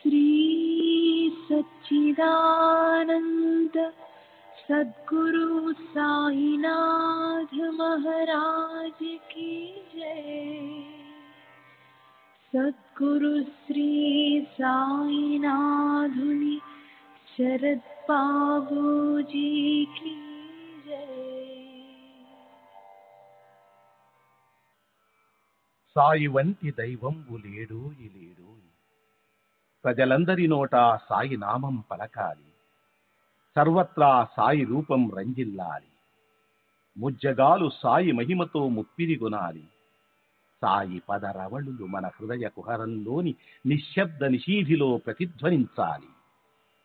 श्री सच्चिदानंद सद्गुरु साईनाथ महाराज की जय। सद्गुरु श्री साईनाथुनि शरद बाबूजी की जय। సాయి వంటి దైవంబు లేడోయి లేడోయి, ప్రజలందరి నోట సాయి నామం పలకాలి, సర్వత్రా సాయి రూపం రంజిల్లాలి, ముజ్జగాలు సాయి మహిమతో ముప్పిరిగొనాలి. సాయి పదరవళులు మన హృదయ కుహరంలోని నిశ్శబ్ద నిషీధిలో ప్రతిధ్వనించాలి.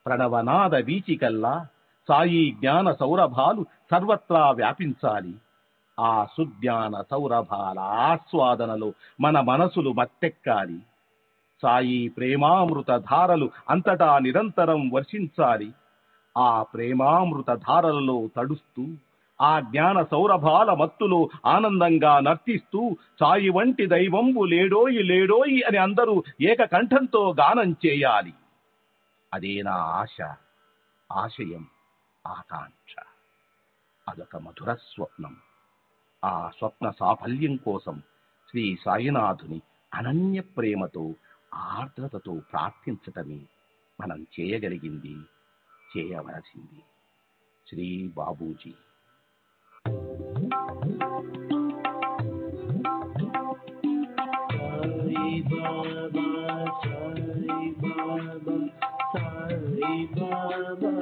ప్రణవనాద వీచికల్లా సాయి జ్ఞాన సౌరభాలు సర్వత్రా వ్యాపించాలి. ఆ సుజ్ఞాన సౌరభాల ఆస్వాదనలో మన మనసులు మత్తెక్కాలి. సాయి ప్రేమామృత ధారలు అంతటా నిరంతరం వర్షించాలి. ఆ ప్రేమామృత ధారలలో తడుస్తూ, ఆ జ్ఞాన సౌరభాల మత్తులో ఆనందంగా నర్తిస్తూ సాయి వంటి దైవంబు లేడోయి లేడోయి అని అందరూ ఏకకంఠంతో గానం చేయాలి. అదే నా ఆశ, ఆశయం, ఆకాంక్ష. అదొక మధుర స్వప్నం. ఆ స్వప్న సాఫల్యం కోసం శ్రీ సాయినాథుని అనన్య ప్రేమతో, ఆర్ద్రతతో ప్రార్థించటమే మనం చేయగలిగింది, చేయవలసింది. Shri Babuji. Sai Baba, Sai Baba, Sai Baba,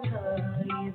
Sai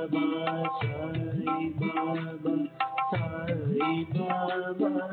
Baba, Sai Baba, Sai Baba, Sai Baba,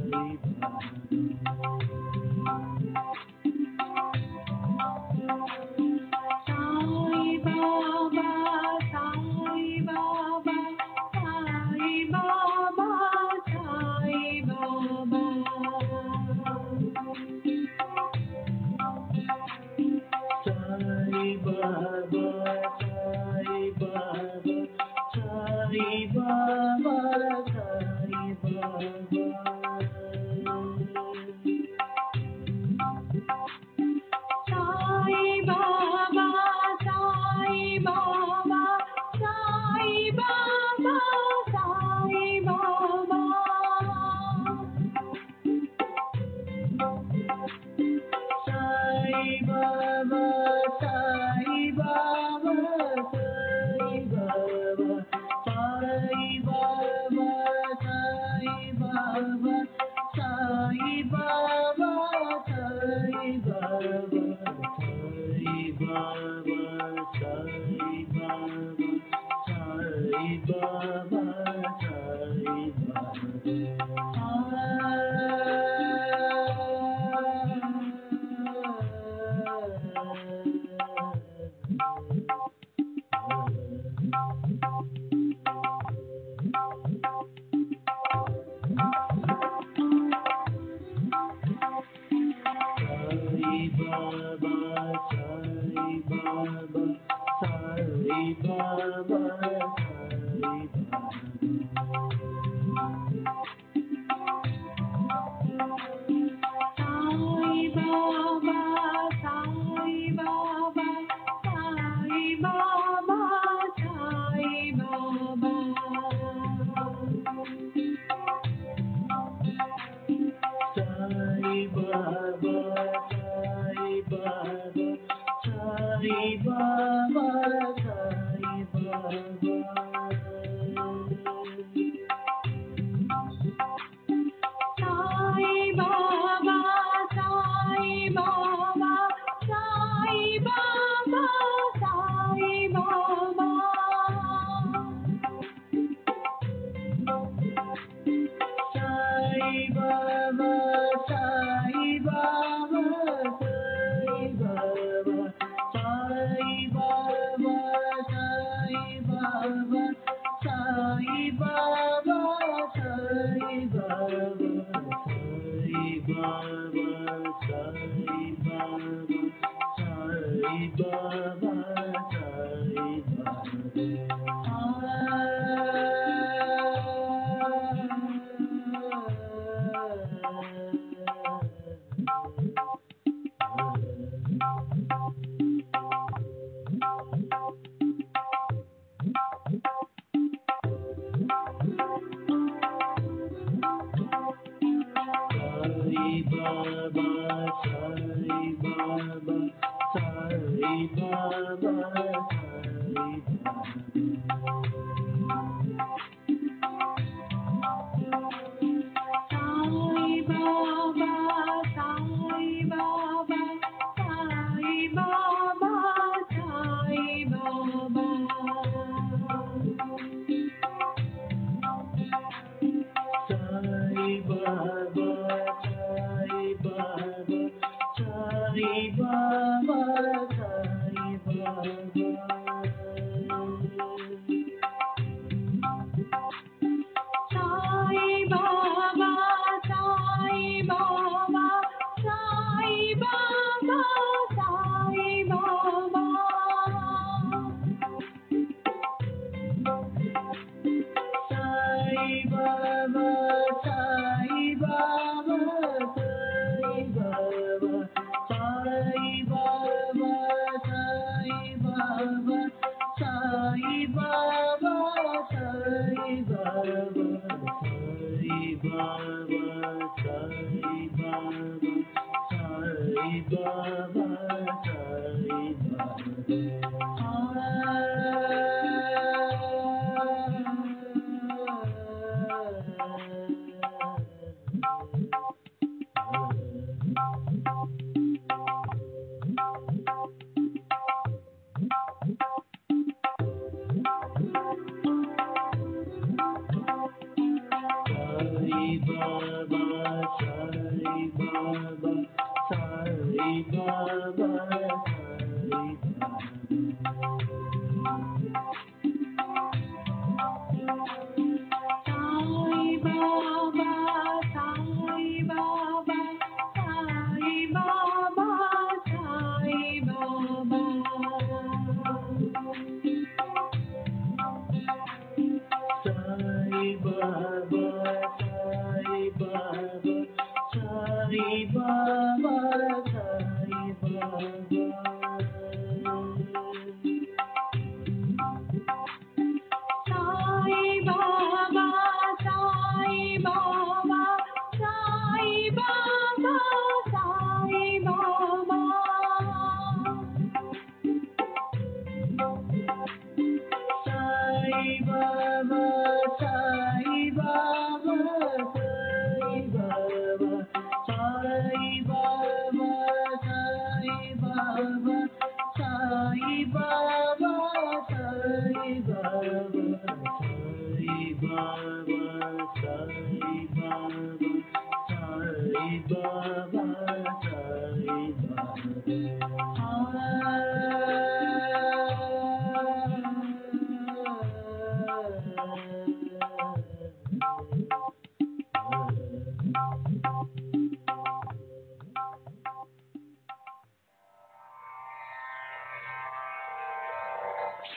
Sai Baba. बाबा साई बाबा साई बाबा साई बाबा साई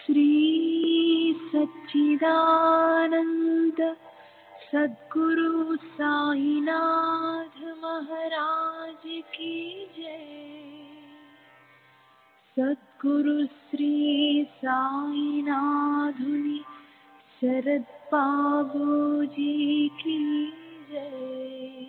श्री सच्चिदानंद सद्गुरु साईनाथ महाराज की जय। सद्गुरु श्री साईनाथुनि शरद बाबूजी की जय।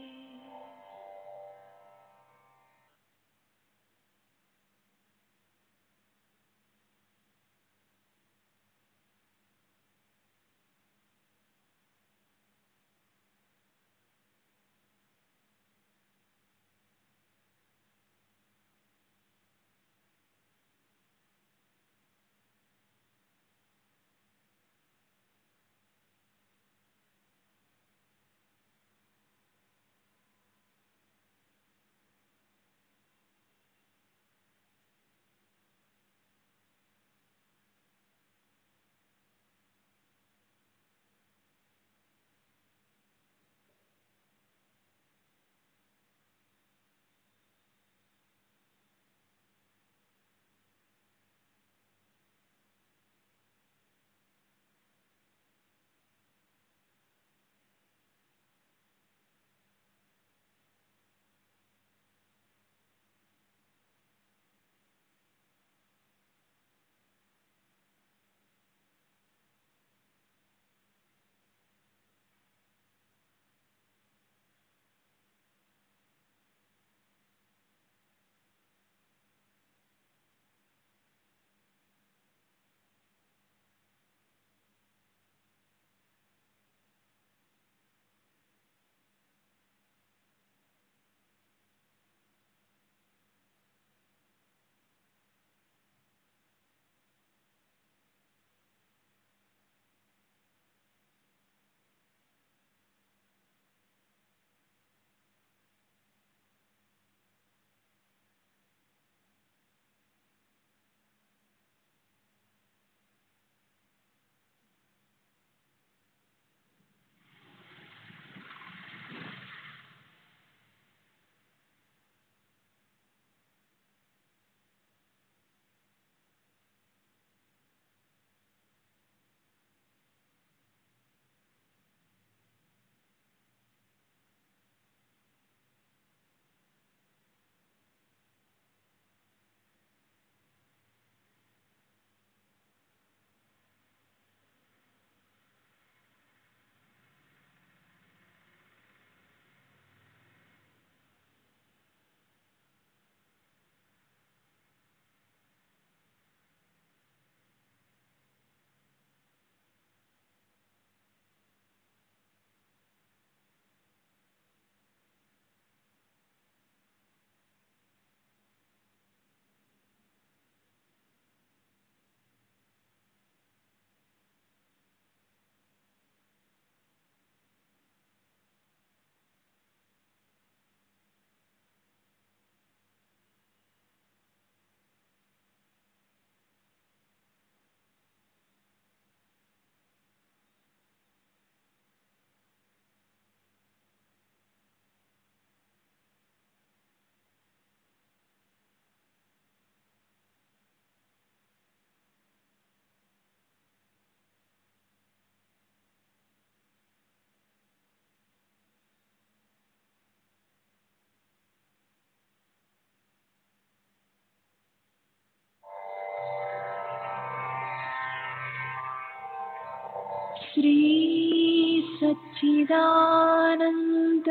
श्री सच्चिदानंद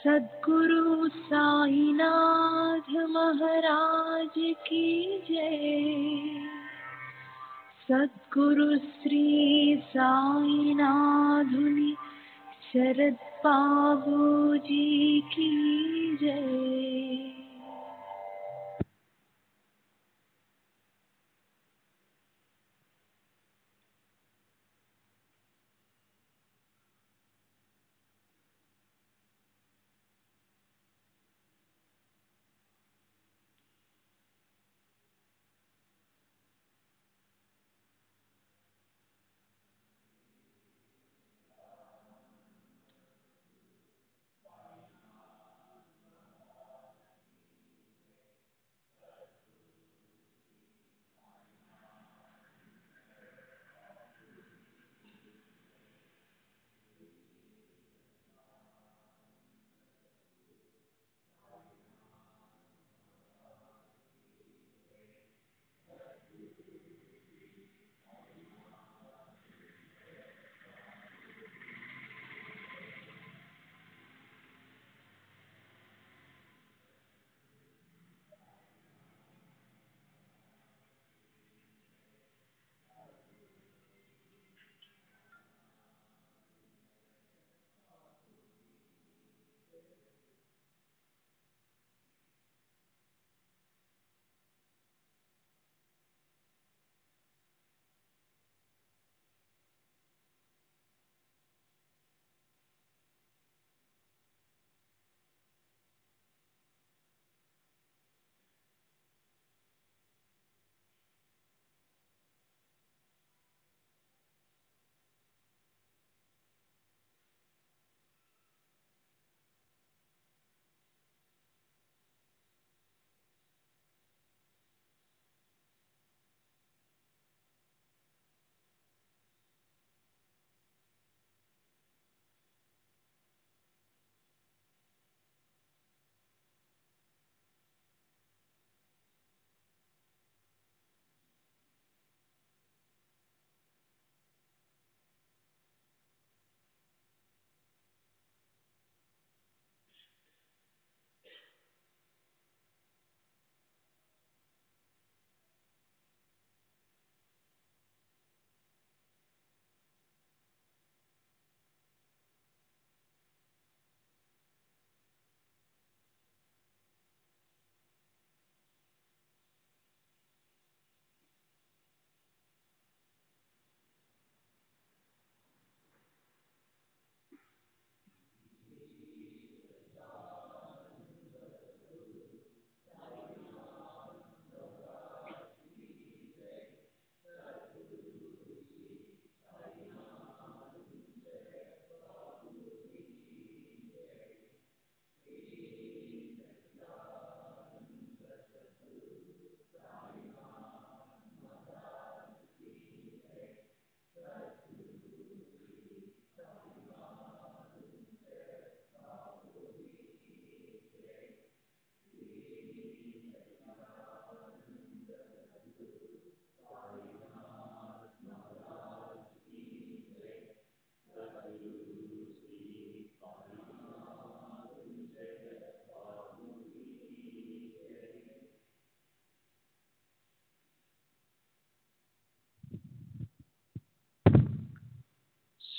सद्गुरु साईनाथ महाराज की जय। सद्गुरु श्री साईनाथुनि शरद बाबूजी की जय।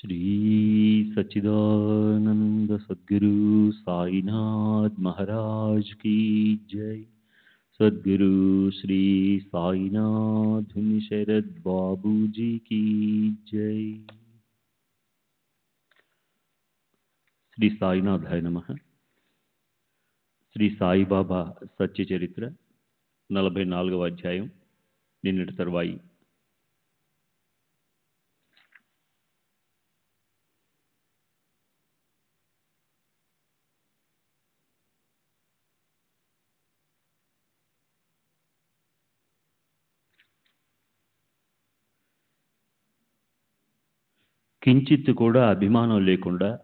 श्री सच्चिदानंद सद्गुरु साईनाथ महाराज की जय। सद्गुरु श्री साईनाथ शरद बाबू जी की जय। శ్రీ సాయినాథాయ నమః. శ్రీ సాయిబాబా సత్య చరిత్ర 44వ అధ్యాయం. నిన్నటి తరువాయి. కించిత్తు కూడా అభిమానం లేకుండా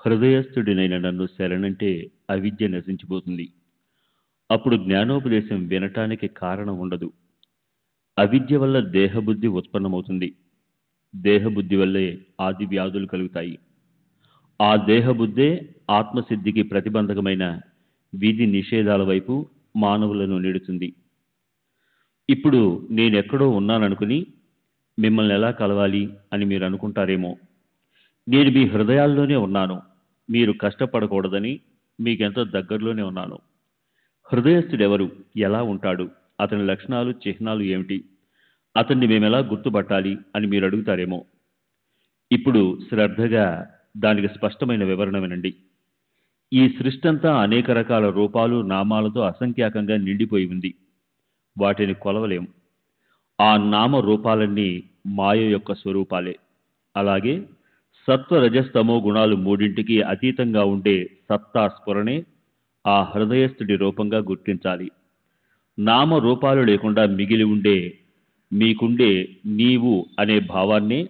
హృదయస్థుడినైన నన్ను శరణంటే అవిద్య నశించిపోతుంది. అప్పుడు జ్ఞానోపదేశం వినటానికి కారణం ఉండదు. అవిద్య వల్ల దేహబుద్ధి ఉత్పన్నమవుతుంది. దేహబుద్ధి వల్లే ఆది వ్యాధులు కలుగుతాయి. ఆ దేహబుద్ధే ఆత్మసిద్ధికి ప్రతిబంధకమైన విధి నిషేధాల వైపు మానవులను నెడుతుంది. ఇప్పుడు నేనెక్కడో ఉన్నాననుకుని మిమ్మల్ని ఎలా కలవాలి అని మీరు అనుకుంటారేమో. నేను మీ హృదయాల్లోనే ఉన్నాను. మీరు కష్టపడకూడదని మీకెంతో దగ్గరలోనే ఉన్నాను. హృదయస్థుడెవరు, ఎలా ఉంటాడు, అతని లక్షణాలు చిహ్నాలు ఏమిటి, అతన్ని మేమెలా గుర్తుపట్టాలి అని మీరు అడుగుతారేమో. ఇప్పుడు శ్రద్ధగా దానికి స్పష్టమైన వివరణ వినండి. ఈ సృష్టంతా అనేక రకాల రూపాలు నామాలతో అసంఖ్యాకంగా నిండిపోయి ఉంది. వాటిని కొలవలేం. ఆ నామ రూపాలన్నీ మాయ యొక్క స్వరూపాలే. అలాగే సత్వ రజస్తమో గుణాలు మూడింటికి అతీతంగా ఉండే సత్తా స్ఫురణే ఆ హృదయస్థుడి రూపంగా గుర్తించాలి. నామ రూపాలు లేకుండా మిగిలి ఉండే మీకుండే నీవు అనే భావాన్నే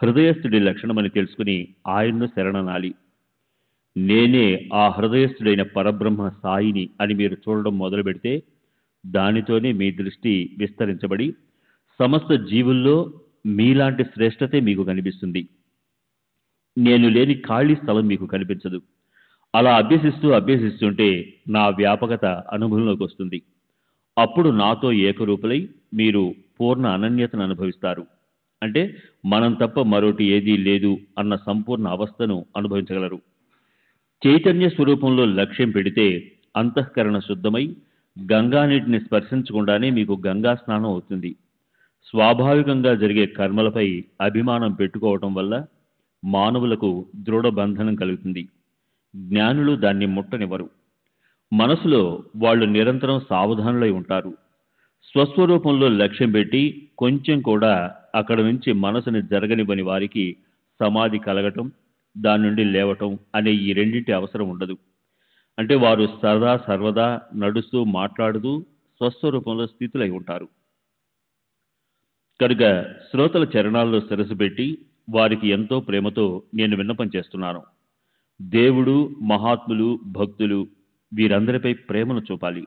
హృదయస్థుడి లక్షణమని తెలుసుకుని ఆయన్ను శరణనాలి. నేనే ఆ హృదయస్థుడైన పరబ్రహ్మ సాయిని అని మీరు చూడడం మొదలు పెడితే దానితోనే మీ దృష్టి విస్తరించబడి సమస్త జీవుల్లో మీలాంటి శ్రేష్టతే మీకు కనిపిస్తుంది. నేను లేని ఖాళీ స్థలం మీకు కనిపించదు. అలా అభ్యసిస్తుంటే నా వ్యాపకత అనుభవంలోకి వస్తుంది. అప్పుడు నాతో ఏకరూపులై మీరు పూర్ణ అనన్యతను అనుభవిస్తారు. అంటే మనం తప్ప మరోటి ఏదీ లేదు అన్న సంపూర్ణ అవస్థను అనుభవించగలరు. చైతన్య స్వరూపంలో లక్ష్యం పెడితే అంతఃకరణ శుద్ధమై గంగా నీటిని స్పర్శించకుండానే మీకు గంగా స్నానం అవుతుంది. స్వాభావికంగా జరిగే కర్మలపై అభిమానం పెట్టుకోవటం వల్ల మానవులకు దృఢ బంధనం కలుగుతుంది. జ్ఞానులు దాన్ని ముట్టనివ్వరు. మనసులో వాళ్ళు నిరంతరం సావధానులై ఉంటారు. స్వస్వరూపంలో లక్ష్యం పెట్టి కొంచెం కూడా అక్కడ నుంచి మనసుని జరగనివ్వని వారికి సమాధి కలగటం, దాని నుండి లేవటం అనే ఈ రెండింటి అవసరం ఉండదు. అంటే వారు సర్వదా నడుస్తూ మాట్లాడుతూ స్వస్వరూపంలో స్థితులై ఉంటారు. కనుక శ్రోతల చరణాల్లో శిరసు పెట్టి వారికి ఎంతో ప్రేమతో నేను విన్నపం చేస్తున్నాను. దేవుడు, మహాత్ములు, భక్తులు వీరందరిపై ప్రేమను చూపాలి.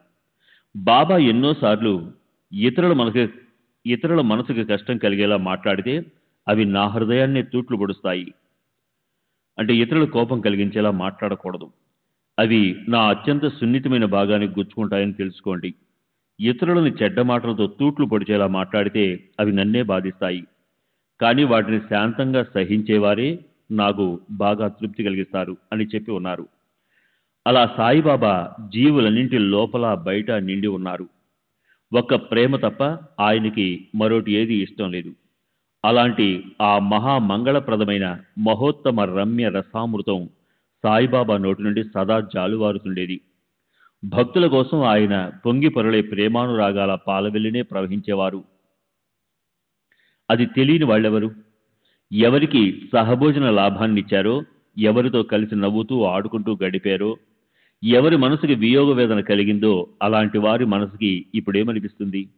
బాబా ఎన్నోసార్లు ఇతరుల మనసుకి కష్టం కలిగేలా మాట్లాడితే అవి నా హృదయాన్నే తూట్లు పొడుస్తాయి. అంటే ఇతరుల కోపం కలిగించేలా మాట్లాడకూడదు. అవి నా అత్యంత సున్నితమైన భాగానికి గుచ్చుకుంటాయని తెలుసుకోండి. ఇతరులని చెడ్డ మాటలతో తూట్లు పొడిచేలా మాట్లాడితే అవి నన్నే బాధిస్తాయి. కానీ వాటిని శాంతంగా సహించేవారే నాకు బాగా తృప్తి కలిగిస్తారు అని చెప్పి ఉన్నారు. అలా సాయిబాబా జీవులన్నింటి లోపల బయట నిండి ఉన్నారు. ఒక్క ప్రేమ తప్ప ఆయనకి మరోటి ఏది ఇష్టం లేదు. అలాంటి ఆ మహామంగళప్రదమైన మహోత్తమ రమ్య రసామృతం సాయిబాబా నోటి నుండి సదా జాలువారుతుండేది. భక్తుల కోసం ఆయన పొంగి పొరలే ప్రేమానురాగాల పాలవెల్లినే ప్రవహించేవారు. అది తెలియని వాళ్ళెవరు? ఎవరికి సహభోజన లాభాన్నిచ్చారో, ఎవరితో కలిసి నవ్వుతూ ఆడుకుంటూ గడిపారో, ఎవరి మనసుకి వియోగ వేదన కలిగిందో అలాంటి వారి మనసుకి ఇప్పుడేమనిపిస్తుంది?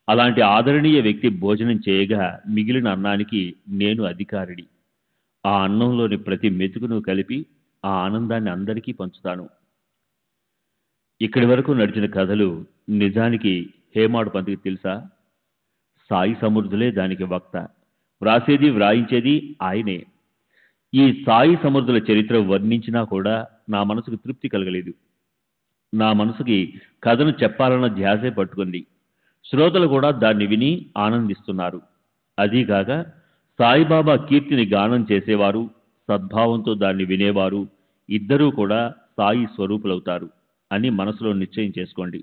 అలాంటి ఆదరణీయ వ్యక్తి భోజనం చేయగా మిగిలిన అన్నానికి నేను అధికారిని. ఆ అన్నంలోని ప్రతి మెతుకును కలిపి ఆ ఆనందాన్ని అందరికీ పంచుతాను. ఇక్కడి వరకు నడిచిన కథలు నిజానికి హేమాడు పంతుకి తెలుసా? సాయి సమర్థులే దానికి వక్త. వ్రాసేది వ్రాయించేది ఆయనే. ఈ సాయి సమర్థుల చరిత్ర వర్ణించినా కూడా నా మనసుకు తృప్తి కలగలేదు. నా మనసుకి కథను చెప్పాలన్న ధ్యాసే పట్టుకుంది. శ్రోతలు కూడా దాన్ని విని ఆనందిస్తున్నారు. అదీగాక సాయిబాబా కీర్తిని గానం చేసేవారు, సద్భావంతో దాన్ని వినేవారు ఇద్దరూ కూడా సాయి స్వరూపులవుతారు అని మనసులో నిశ్చయం చేసుకోండి.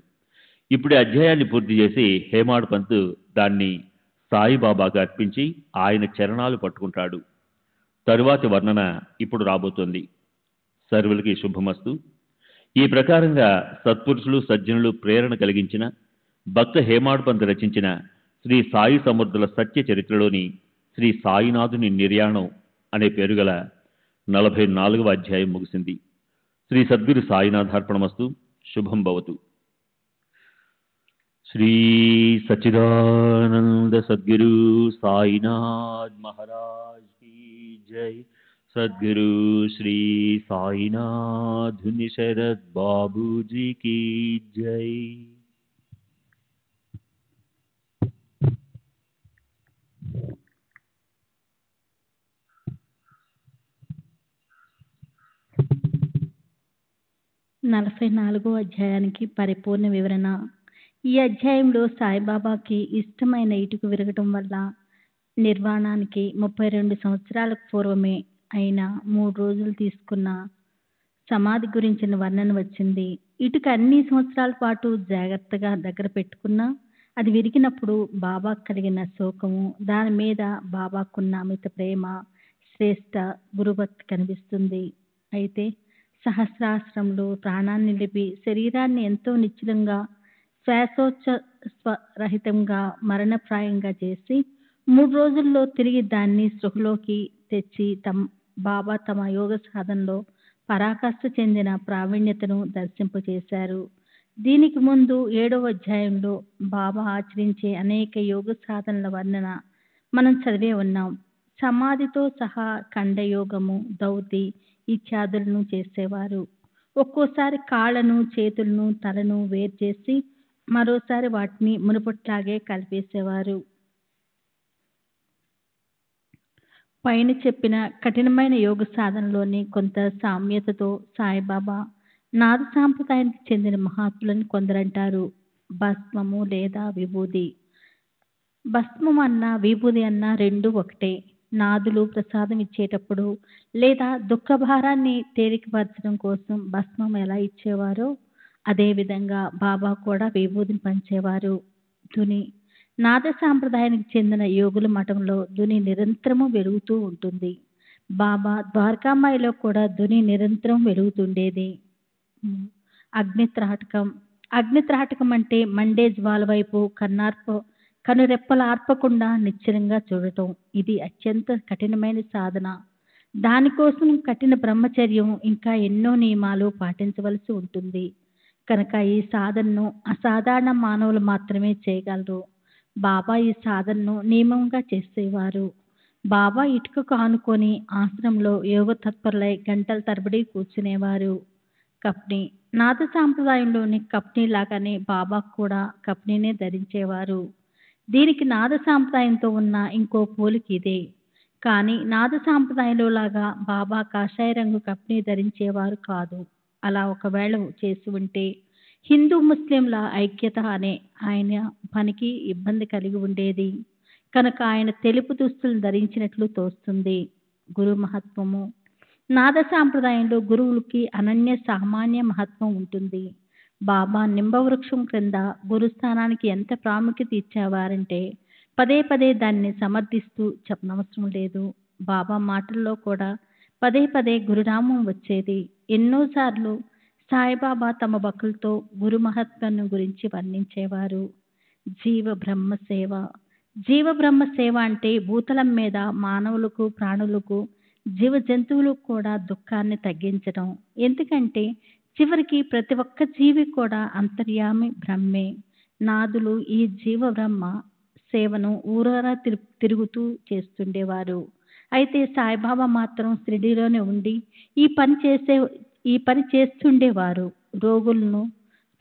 ఇప్పుడు ఈ అధ్యాయాన్ని పూర్తి చేసి హేమాడ్ పంత్ దాన్ని సాయిబాబాకు అర్పించి ఆయన చరణాలు పట్టుకుంటాడు. తరువాతి వర్ణన ఇప్పుడు రాబోతోంది. సర్వులకి శుభమస్తు. ఈ ప్రకారంగా సత్పురుషులు సజ్జనులు ప్రేరణ కలిగించిన భక్త హేమాడ్ పంత్ రచించిన శ్రీ సాయి సమర్థుల సత్య చరిత్రలోని శ్రీ సాయినాథుని నిర్యాణం అనే పేరుగల 44వ అధ్యాయం ముగిసింది. శ్రీ సద్గురు సాయినాథార్పణమస్తు. శుభం భవతు. శ్రీ సచ్చిదానంద సద్గురు సాయినాథ్ మహారాజ్ की जय. सद्गुरु श्री साईनाथ शरद बाबू जी की जय. 44వ అధ్యాయానికి పరిపూర్ణ వివరణ. ఈ అధ్యాయంలో సాయిబాబాకి ఇష్టమైన ఇటుక విరగటం వల్ల నిర్వాణానికి 32 సంవత్సరాలకు పూర్వమే అయిన 3 రోజులు తీసుకున్న సమాధి గురించిన వర్ణన వచ్చింది. ఇటుక అన్ని సంవత్సరాల పాటు జాగ్రత్తగా దగ్గర పెట్టుకున్నా అది విరిగినప్పుడు బాబా కలిగిన శోకము, దాని మీద బాబాకున్న అమిత ప్రేమ, శ్రేష్ట గురుభక్తి కనిపిస్తుంది. అయితే సహస్రాశ్రంలో ప్రాణాన్ని నిలిపి శరీరాన్ని ఎంతో నిశ్చలంగా శ్వాసోచ్ఛ్వాసరహితంగా మరణప్రాయంగా చేసి 3 రోజుల్లో తిరిగి దాన్ని స్పృహలోకి తెచ్చి బాబా తమ యోగ సాధనలో పరాకాష్ఠ చెందిన ప్రావీణ్యతను దర్శింపచేశారు. దీనికి ముందు 7వ అధ్యాయంలో బాబా ఆచరించే అనేక యోగ సాధనల వర్ణన మనం చదివే ఉన్నాం. సమాధితో సహా ఖండయోగము, దౌతి ఇత్యాదులను చేసేవారు. ఒక్కోసారి కాళ్ళను, చేతులను, తలను వేరు చేసి మరోసారి వాటిని మునుపట్లాగే కలిపేసేవారు. పైన చెప్పిన కఠినమైన యోగ సాధనలోని కొంత సామ్యతతో సాయిబాబా నాద సాంప్రదాయానికి చెందిన మహాత్ములని కొందరంటారు. భస్మము లేదా విభూది. భస్మం అన్నా విభూది అన్నా రెండు ఒకటే. నాదులు ప్రసాదం ఇచ్చేటప్పుడు లేదా దుఃఖ భారాన్ని తేలికపరచడం కోసం భస్మం ఎలా ఇచ్చేవారో అదేవిధంగా బాబా కూడా విభూదిని పంచేవారు. ధుని. నాద సాంప్రదాయానికి చెందిన యోగుల మఠంలో ధుని నిరంతరము వెలుగుతూ ఉంటుంది. బాబా ద్వారకామాయిలో కూడా ధుని నిరంతరం వెలుగుతుండేది. అగ్నిత్రాటకం. అగ్నిత్రాటకం అంటే మండే జ్వాల వైపు కనురెప్పలు ఆర్పకుండా నిశ్చలంగా చూడటం. ఇది అత్యంత కఠినమైన సాధన. దానికోసం కఠిన బ్రహ్మచర్యం ఇంకా ఎన్నో నియమాలు పాటించవలసి ఉంటుంది. కనుక ఈ సాధనను అసాధారణ మానవులు మాత్రమే చేయగలరు. బాబా ఈ సాధనను నియమంగా చేసేవారు. బాబా ఇటుకకు ఆనుకొని ఆశ్రమంలో యోగ తత్పరులై గంటల తరబడి కూర్చునేవారు. కప్ని. నాద సాంప్రదాయంలోని కప్ని లాగానే బాబా కూడా కప్నీనే ధరించేవారు. దీనికి నాద సాంప్రదాయంతో ఉన్న ఇంకో పోలిక ఇదే. కానీ నాద సాంప్రదాయంలో లాగా బాబా కాషాయ రంగు కప్ని ధరించేవారు కాదు. అలా ఒకవేళ చేసి ఉంటే హిందూ ముస్లింల ఐక్యత అనే ఆయన పనికి ఇబ్బంది కలిగి ఉండేది. కనుక ఆయన తెలుపు దుస్తులను ధరించినట్లు తోస్తుంది. గురు మహత్వము. నాద సాంప్రదాయంలో గురువులకి అనన్య సామాన్య మహత్వం ఉంటుంది. బాబా నింబవృక్షం క్రింద గురుస్థానానికి ఎంత ప్రాముఖ్యత ఇచ్చేవారంటే పదే పదే దాన్ని సమర్థిస్తూ చెప్పనవసరం లేదు. బాబా మాటల్లో కూడా పదే పదే గురునామం వచ్చేది. ఎన్నోసార్లు సాయిబాబా తమ భక్తులతో గురు మహత్వం గురించి వర్ణించేవారు. జీవ బ్రహ్మ సేవ. జీవ బ్రహ్మ సేవ అంటే భూతలం మీద మానవులకు, ప్రాణులకు, జీవ జంతువులకు కూడా దుఃఖాన్ని తగ్గించడం. ఎందుకంటే చివరికి ప్రతి ఒక్క జీవి కూడా అంతర్యామి బ్రహ్మే. నాదులు ఈ జీవ బ్రహ్మ సేవను ఊరూరా తిరుగుతూ చేస్తుండేవారు. అయితే సాయిబాబా మాత్రం షిరిడీలోనే ఉండి ఈ పని చేస్తుండేవారు.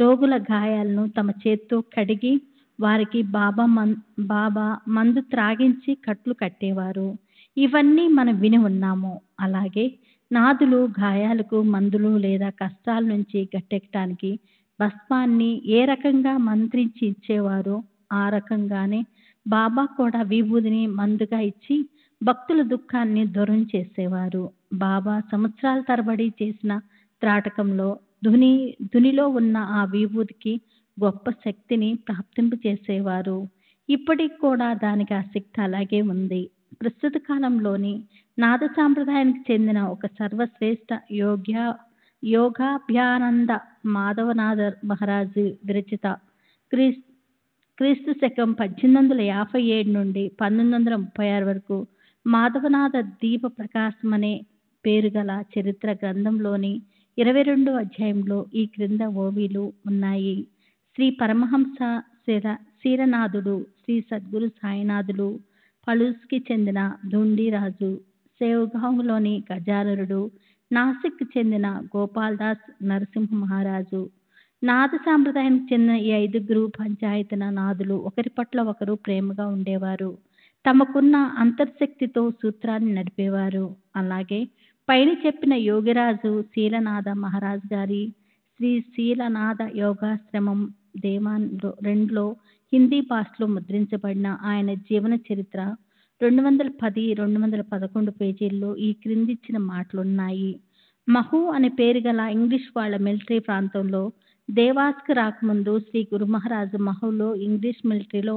రోగుల గాయాలను తమ చేత్తో కడిగి వారికి బాబా మందు త్రాగించి కట్లు కట్టేవారు. ఇవన్నీ మనం విని ఉన్నాము. అలాగే నాదులు గాయాలకు మందులు లేదా కష్టాల నుంచి గట్టెక్కడానికి భస్మాన్ని ఏ రకంగా మంత్రించి ఇచ్చేవారో ఆ రకంగానే బాబా కూడా విభూదిని మందుగా ఇచ్చి భక్తుల దుఃఖాన్ని దూరం చేసేవారు. బాబా సంవత్సరాల తరబడి చేసిన త్రాటకంలో ధునిలో ఉన్న ఆ విభూతికి గొప్ప శక్తిని ప్రాప్తింపచేసేవారు. ఇప్పటికి కూడా దానికి ఆ శక్తి అలాగే ఉంది. ప్రస్తుత కాలంలోని నాద సాంప్రదాయానికి చెందిన ఒక సర్వశ్రేష్ఠ యోగాభ్యానంద మాధవనాథ మహారాజు విరచిత క్రీస్తు శకం 1857 నుండి 1936 వరకు మాధవనాథ దీప ప్రకాశం అనే పేరుగల చరిత్ర గ్రంథంలోని 22వ అధ్యాయంలో ఈ క్రింద ఓవీలు ఉన్నాయి. శ్రీ పరమహంస శీరనాథుడు, శ్రీ సద్గురు సాయినాథులు, పళూస్కి చెందిన ధుండిరాజు, సేవగాంలోని గజాననుడు, నాసిక్ చెందిన గోపాల్దాస్ నరసింహ మహారాజు. నాద సాంప్రదాయానికి చెందిన ఈ 5గురు పంచాయతన నాదులు ఒకరి పట్ల ఒకరు ప్రేమగా ఉండేవారు. తమకున్న అంతర్శక్తితో సూత్రాన్ని నడిపేవారు. అలాగే పైన చెప్పిన యోగిరాజు శీలనాథ మహారాజ్ గారి శ్రీ శీలనాథ యోగాశ్రమం దేవాన్ 2లో హిందీ భాషలో ముద్రించబడిన ఆయన జీవన చరిత్ర 210-211 పేజీల్లో ఈ క్రిందిచ్చిన మాటలున్నాయి. మహు అనే పేరు గల ఇంగ్లీష్ వాళ్ళ మిలిటరీ ప్రాంతంలో దేవాస్కు రాకముందు శ్రీ గురు మహారాజు మహులో ఇంగ్లీష్ మిలిటరీలో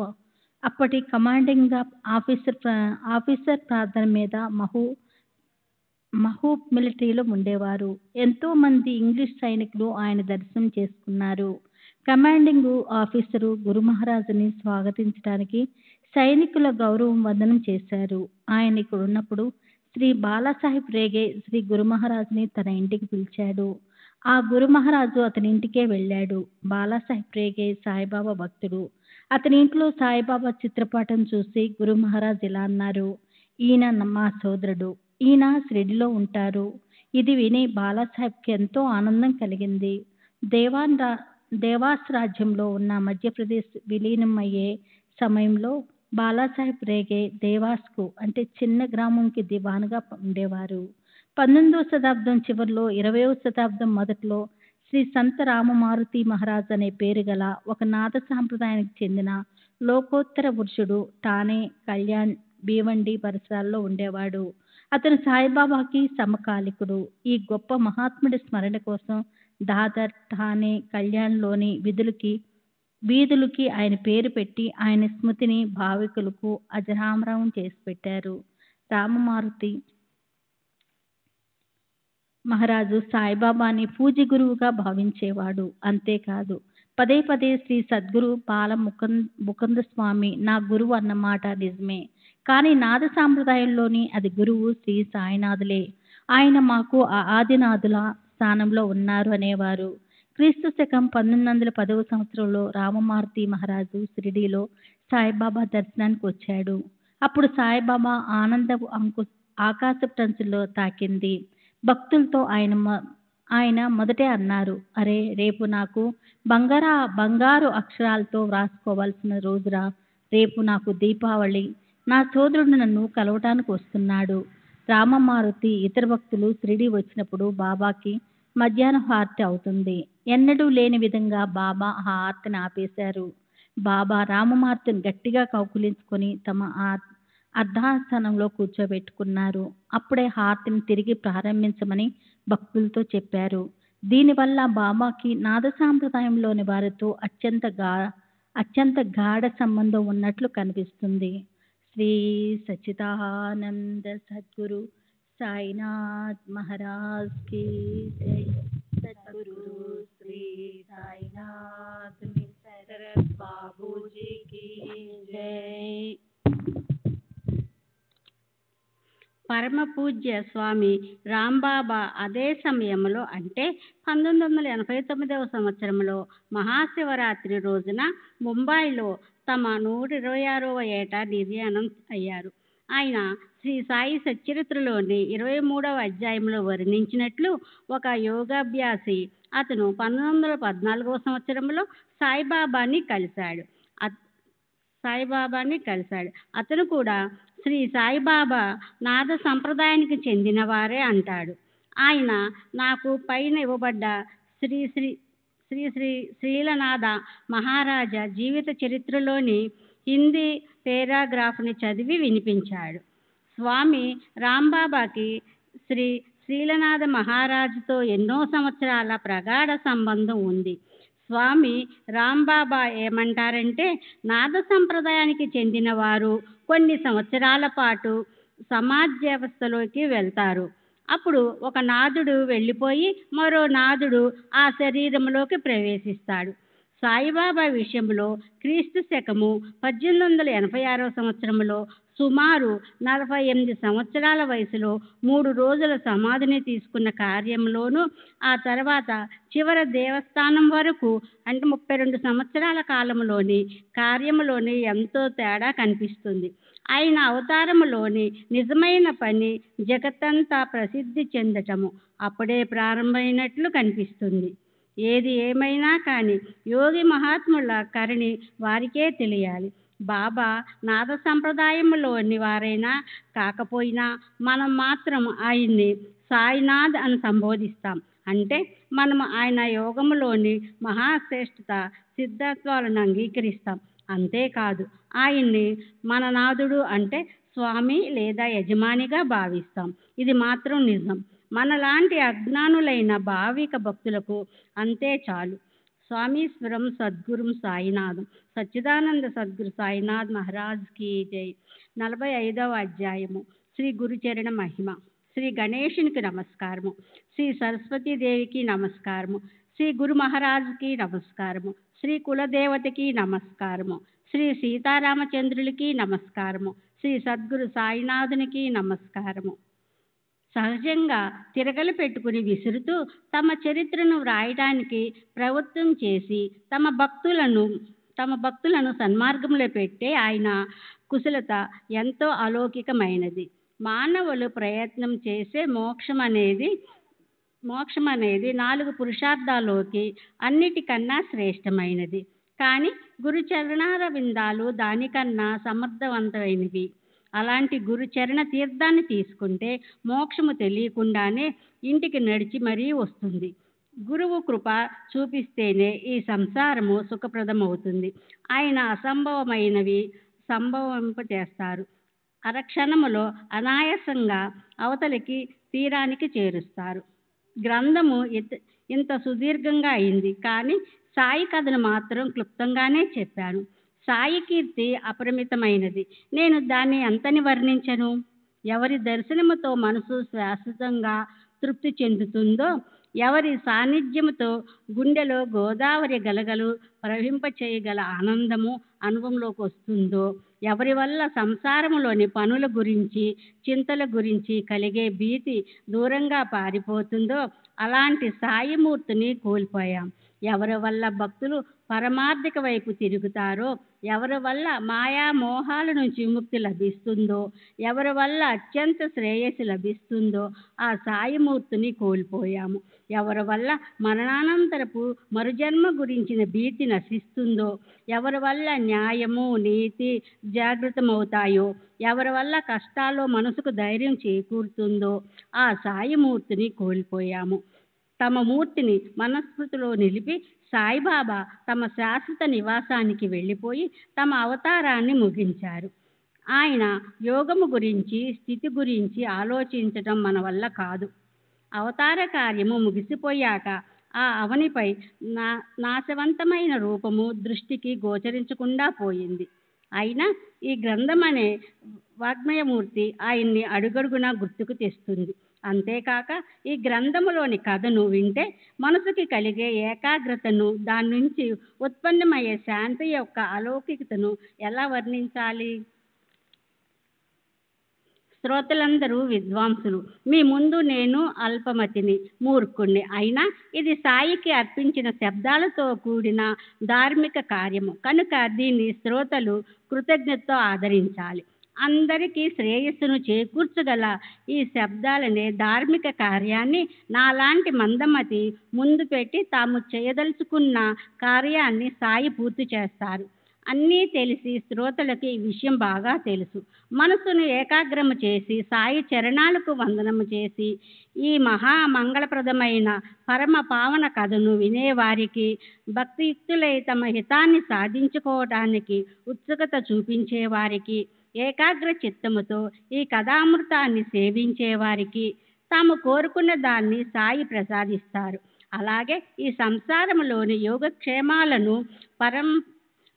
అప్పటి కమాండింగ్ ఆఫీసర్ ప్రార్థన మీద మహు మిలిటరీలో ఉండేవారు. ఎంతో మంది ఇంగ్లీష్ సైనికులు ఆయన దర్శనం చేసుకున్నారు. కమాండింగ్ ఆఫీసరు గురు మహారాజుని స్వాగతించడానికి సైనికుల గౌరవం వందనం చేశారు. ఆయన ఇక్కడ ఉన్నప్పుడు శ్రీ బాలాసాహెబ్ రేగే శ్రీ గురు మహారాజుని తన ఇంటికి పిలిచాడు. ఆ గురు మహారాజు అతని ఇంటికే వెళ్ళాడు. బాలాసాహెబ్ రేగే సాయిబాబా భక్తుడు. అతని ఇంట్లో సాయిబాబా చిత్రపటం చూసి గురు మహారాజ్ ఇలా అన్నారు, ఈయన మా సోదరుడు, ఈయన షిరిడిలో ఉంటారు. ఇది విని బాలాసాహెబ్కి ఎంతో ఆనందం కలిగింది. దేవాస్ రాజ్యంలో ఉన్న మధ్యప్రదేశ్ విలీనం అయ్యే సమయంలో బాలాసాహెబ్ రేగే దేవాస్కు అంటే చిన్న గ్రామంకి దివానుగా ఉండేవారు. 19వ శతాబ్దం చివరిలో 20వ శతాబ్దం మొదట్లో శ్రీ సంత రామమారుతి మహారాజ్ అనే పేరు గల ఒక నాద సాంప్రదాయానికి చెందిన లోకోత్తర పురుషుడు ఠానే, కళ్యాణ్, భీవండి పరిసరాల్లో ఉండేవాడు. అతను సాయిబాబాకి సమకాలికుడు. ఈ గొప్ప మహాత్ముడి స్మరణ కోసం దాదర్, ఠానే, కళ్యాణ్లోని వీధులకి ఆయన పేరు పెట్టి ఆయన స్మృతిని భావికులకు అజరామరం చేసి పెట్టారు. రామమారుతి మహారాజు సాయిబాబాని పూజ్య గురువుగా భావించేవాడు. అంతేకాదు పదే పదే శ్రీ సద్గురు బాల ముకుంద స్వామి నా గురువు అన్నమాట నిజమే, కానీ నాద సాంప్రదాయంలోని అది గురువు శ్రీ సాయినాథులే. ఆయన మాకు ఆదినాథుల స్థానంలో ఉన్నారు అనేవారు. క్రీస్తు శకం 1910వ సంవత్సరంలో రామమారుతి మహారాజు షిరిడీలో సాయిబాబా దర్శనానికి వచ్చాడు. అప్పుడు సాయిబాబా ఆనందపు ఆకాశటంచులో తాకింది. భక్తులతో ఆయన మొదటే అన్నారు, అరే రేపు నాకు బంగారు అక్షరాలతో వ్రాసుకోవాల్సిన రోజురా, రేపు నాకు దీపావళి, నా సోదరుడు నన్ను కలవటానికి వస్తున్నాడు. రామమారుతి ఇతర భక్తులు షిరిడీ వచ్చినప్పుడు బాబాకి మధ్యాహ్నం హారతి అవుతుంది. ఎన్నడూ లేని విధంగా బాబా ఆ హారతిని ఆపేశారు. బాబా రామమారుతిని గట్టిగా కౌకులించుకొని తమ అర్ధాసనంలో కూర్చోబెట్టుకున్నారు. అప్పుడే హారతిని తిరిగి ప్రారంభించమని భక్తులతో చెప్పారు. దీనివల్ల బాబాకి నాద సాంప్రదాయంలోని వారితో అత్యంత గాఢ సంబంధం ఉన్నట్లు కనిపిస్తుంది. శ్రీ సచ్చిదానంద సద్గురు సాయినాథ్ మహారాజ్ కి జై. సద్గురు శ్రీ సాయినాథ్ శరత్ బాబూజీకి జై. పరమ పూజ్య స్వామి రాంబాబా అదే సమయంలో అంటే 1989వ సంవత్సరంలో మహాశివరాత్రి రోజున ముంబైలో తమ 126వ ఏట నిర్యాణం అయ్యారు. ఆయన శ్రీ సాయి సచ్చరిత్రలోని 23వ అధ్యాయంలో వర్ణించినట్లు ఒక యోగాభ్యాసి. అతను 1914వ సంవత్సరంలో సాయిబాబాని కలిశాడు. అతను కూడా శ్రీ సాయిబాబా నాద సంప్రదాయానికి చెందిన వారే అంటాడు. ఆయన నాకు పైన ఇవ్వబడ్డ శ్రీ శ్రీ శ్రీ శ్రీ శ్రీలనాథ మహారాజా జీవిత చరిత్రలోని హిందీ పేరాగ్రాఫ్ని చదివి వినిపించాడు. స్వామి రాంబాబాకి శ్రీ శ్రీలనాథ మహారాజుతో ఎన్నో సంవత్సరాల ప్రగాఢ సంబంధం ఉంది. స్వామి రాంబాబా ఏమంటారంటే, నాద సంప్రదాయానికి చెందిన వారు కొన్ని సంవత్సరాల పాటు సమాజ వ్యవస్థలోకి వెళ్తారు. అప్పుడు ఒక నాదుడు వెళ్ళిపోయి మరో నాదుడు ఆ శరీరంలోకి ప్రవేశిస్తాడు. సాయిబాబా విషయంలో క్రీస్తు శకము 1886 సంవత్సరంలో సుమారు 48 సంవత్సరాల వయసులో 3 రోజుల సమాధిని తీసుకున్న కార్యంలోనూ, ఆ తర్వాత చివరి దేవస్థానం వరకు అంటే 32 సంవత్సరాల కాలంలోని కార్యములోని ఎంతో తేడా కనిపిస్తుంది. ఆయన అవతారములోని నిజమైన పని జగత్తంతా ప్రసిద్ధి చెందటము అప్పుడే ప్రారంభమైనట్లు కనిపిస్తుంది. ఏది ఏమైనా కానీ యోగి మహాత్ముల కరుణి వారికే తెలియాలి. బాబా నాద సంప్రదాయంలోని వారైనా కాకపోయినా మనం మాత్రం ఆయన్ని సాయినాథ్ అని సంబోధిస్తాం. అంటే మనం ఆయన యోగములోని మహాశ్రేష్ఠత సిద్ధత్వాలను అంగీకరిస్తాం. అంతేకాదు ఆయన్ని మన నాథుడు అంటే స్వామి లేదా యజమానిగా భావిస్తాం. ఇది మాత్రం నిజం. మనలాంటి అజ్ఞానులైన భావిక భక్తులకు అంతే చాలు. స్వామీశ్వరం సద్గురు సాయినాథం. సచ్చిదానంద సద్గురు సాయినాథ్ మహారాజ్కి జై. 45వ అధ్యాయము. శ్రీ గురుచరణ మహిమ. శ్రీ గణేశునికి నమస్కారము. శ్రీ సరస్వతీదేవికి నమస్కారము. శ్రీ గురు మహారాజ్కి నమస్కారము. శ్రీ కులదేవతకి నమస్కారము. శ్రీ సీతారామచంద్రులకి నమస్కారము. శ్రీ సద్గురు సాయినాథునికి నమస్కారము. సహజంగా తిరగలు పెట్టుకుని విసురుతూ తమ చరిత్రను వ్రాయడానికి ప్రయత్నం చేసి తమ భక్తులను సన్మార్గంలో పెట్టే ఆయన కుశలత ఎంతో అలౌకికమైనది. మానవులు ప్రయత్నం చేసే మోక్షం అనేది 4 పురుషార్థాల్లోకి అన్నిటికన్నా శ్రేష్టమైనది. కానీ గురుచరణార విందాలు దానికన్నా సమర్థవంతమైనవి. అలాంటి గురుచరణ తీర్థాన్ని తీసుకుంటే మోక్షము తెలియకుండానే ఇంటికి నడిచి మరీ వస్తుంది. గురువు కృప చూపిస్తేనే ఈ సంసారము సుఖప్రదమవుతుంది. ఆయన అసంభవమైనవి సంభవింపచేస్తారు. అరక్షణములో అనాయాసంగా అవతలికి తీరానికి చేరుస్తారు. గ్రంథము ఇంత సుదీర్ఘంగా అయింది, కానీ సాయి కథను మాత్రం క్లుప్తంగానే చెప్పాను. సాయి కీర్తి అపరిమితమైనది. నేను దాన్ని అంతని వర్ణించను. ఎవరి దర్శనముతో మనసు శాశ్వతంగా తృప్తి చెందుతుందో, ఎవరి సాన్నిధ్యముతో గుండెలో గోదావరి గలగలు ప్రవహింపచేయగల ఆనందము అనుభవంలోకి వస్తుందో, ఎవరి వల్ల సంసారములోని పనుల గురించి చింతల గురించి కలిగే భీతి దూరంగా పారిపోతుందో అలాంటి సాయిమూర్తిని కోల్పోయాం. ఎవరి వల్ల భక్తులు పరమార్థిక వైపు తిరుగుతారో, ఎవరి వల్ల మాయా మోహాల నుంచి విముక్తి లభిస్తుందో, ఎవరి వల్ల అత్యంత శ్రేయస్సు లభిస్తుందో ఆ సాయిమూర్తిని కోల్పోయాము. ఎవరి వల్ల మరణానంతరపు మరుజన్మ గురించిన భీతి నశిస్తుందో, ఎవరి వల్ల న్యాయము నీతి జాగృతమవుతాయో, ఎవరి వల్ల కష్టాల్లో మనసుకు ధైర్యం చేకూరుతుందో ఆ సాయిమూర్తిని కోల్పోయాము. తమ మూర్తిని మనస్మృతిలో నిలిపి సాయిబాబా తమ శాశ్వత నివాసానికి వెళ్ళిపోయి తమ అవతారాన్ని ముగించారు. ఆయన యోగము గురించి స్థితి గురించి ఆలోచించడం మన వల్ల కాదు. అవతార కార్యము ముగిసిపోయాక ఆ అవనిపై నాశవంతమైన రూపము దృష్టికి గోచరించకుండా పోయింది. అయినా ఈ గ్రంథం అనే వాగ్మయమూర్తి ఆయన్ని అడుగడుగునా గుర్తుకు తెస్తుంది. అంతేకాక ఈ గ్రంథములోని కథను వింటే మనసుకి కలిగే ఏకాగ్రతను, దాని నుంచి ఉత్పన్నమయ్యే శాంతి యొక్క అలౌకికతను ఎలా వర్ణించాలి? శ్రోతలందరూ విద్వాంసులు. మీ ముందు నేను అల్పమతిని, మూర్ఖుణ్ణి. అయినా ఇది సాయికి అర్పించిన శబ్దాలతో కూడిన ధార్మిక కార్యము కనుక దీన్ని శ్రోతలు కృతజ్ఞతతో ఆదరించాలి. అందరికీ శ్రేయస్సును చేకూర్చగల ఈ శబ్దాలనే ధార్మిక కార్యాన్ని నాలాంటి మందమతి ముందు పెట్టి తాము చేయదలుచుకున్న కార్యాన్ని సాయి పూర్తి చేస్తారు. అన్నీ తెలిసి శ్రోతలకు ఈ విషయం బాగా తెలుసు. మనసును ఏకాగ్రము చేసి సాయి చరణాలకు వందనము చేసి ఈ మహామంగళప్రదమైన పరమ పావన కథను వినేవారికి, భక్తియుక్తులై తమ హితాన్ని సాధించుకోవటానికి ఉత్సుకత చూపించేవారికి ఏకాగ్ర చిత్తముతో ఈ కథామృతాన్ని సేవించే వారికి తాము కోరుకున్న దాన్ని సాయి ప్రసాదిస్తారు. అలాగే ఈ సంసారములోని యోగక్షేమాలను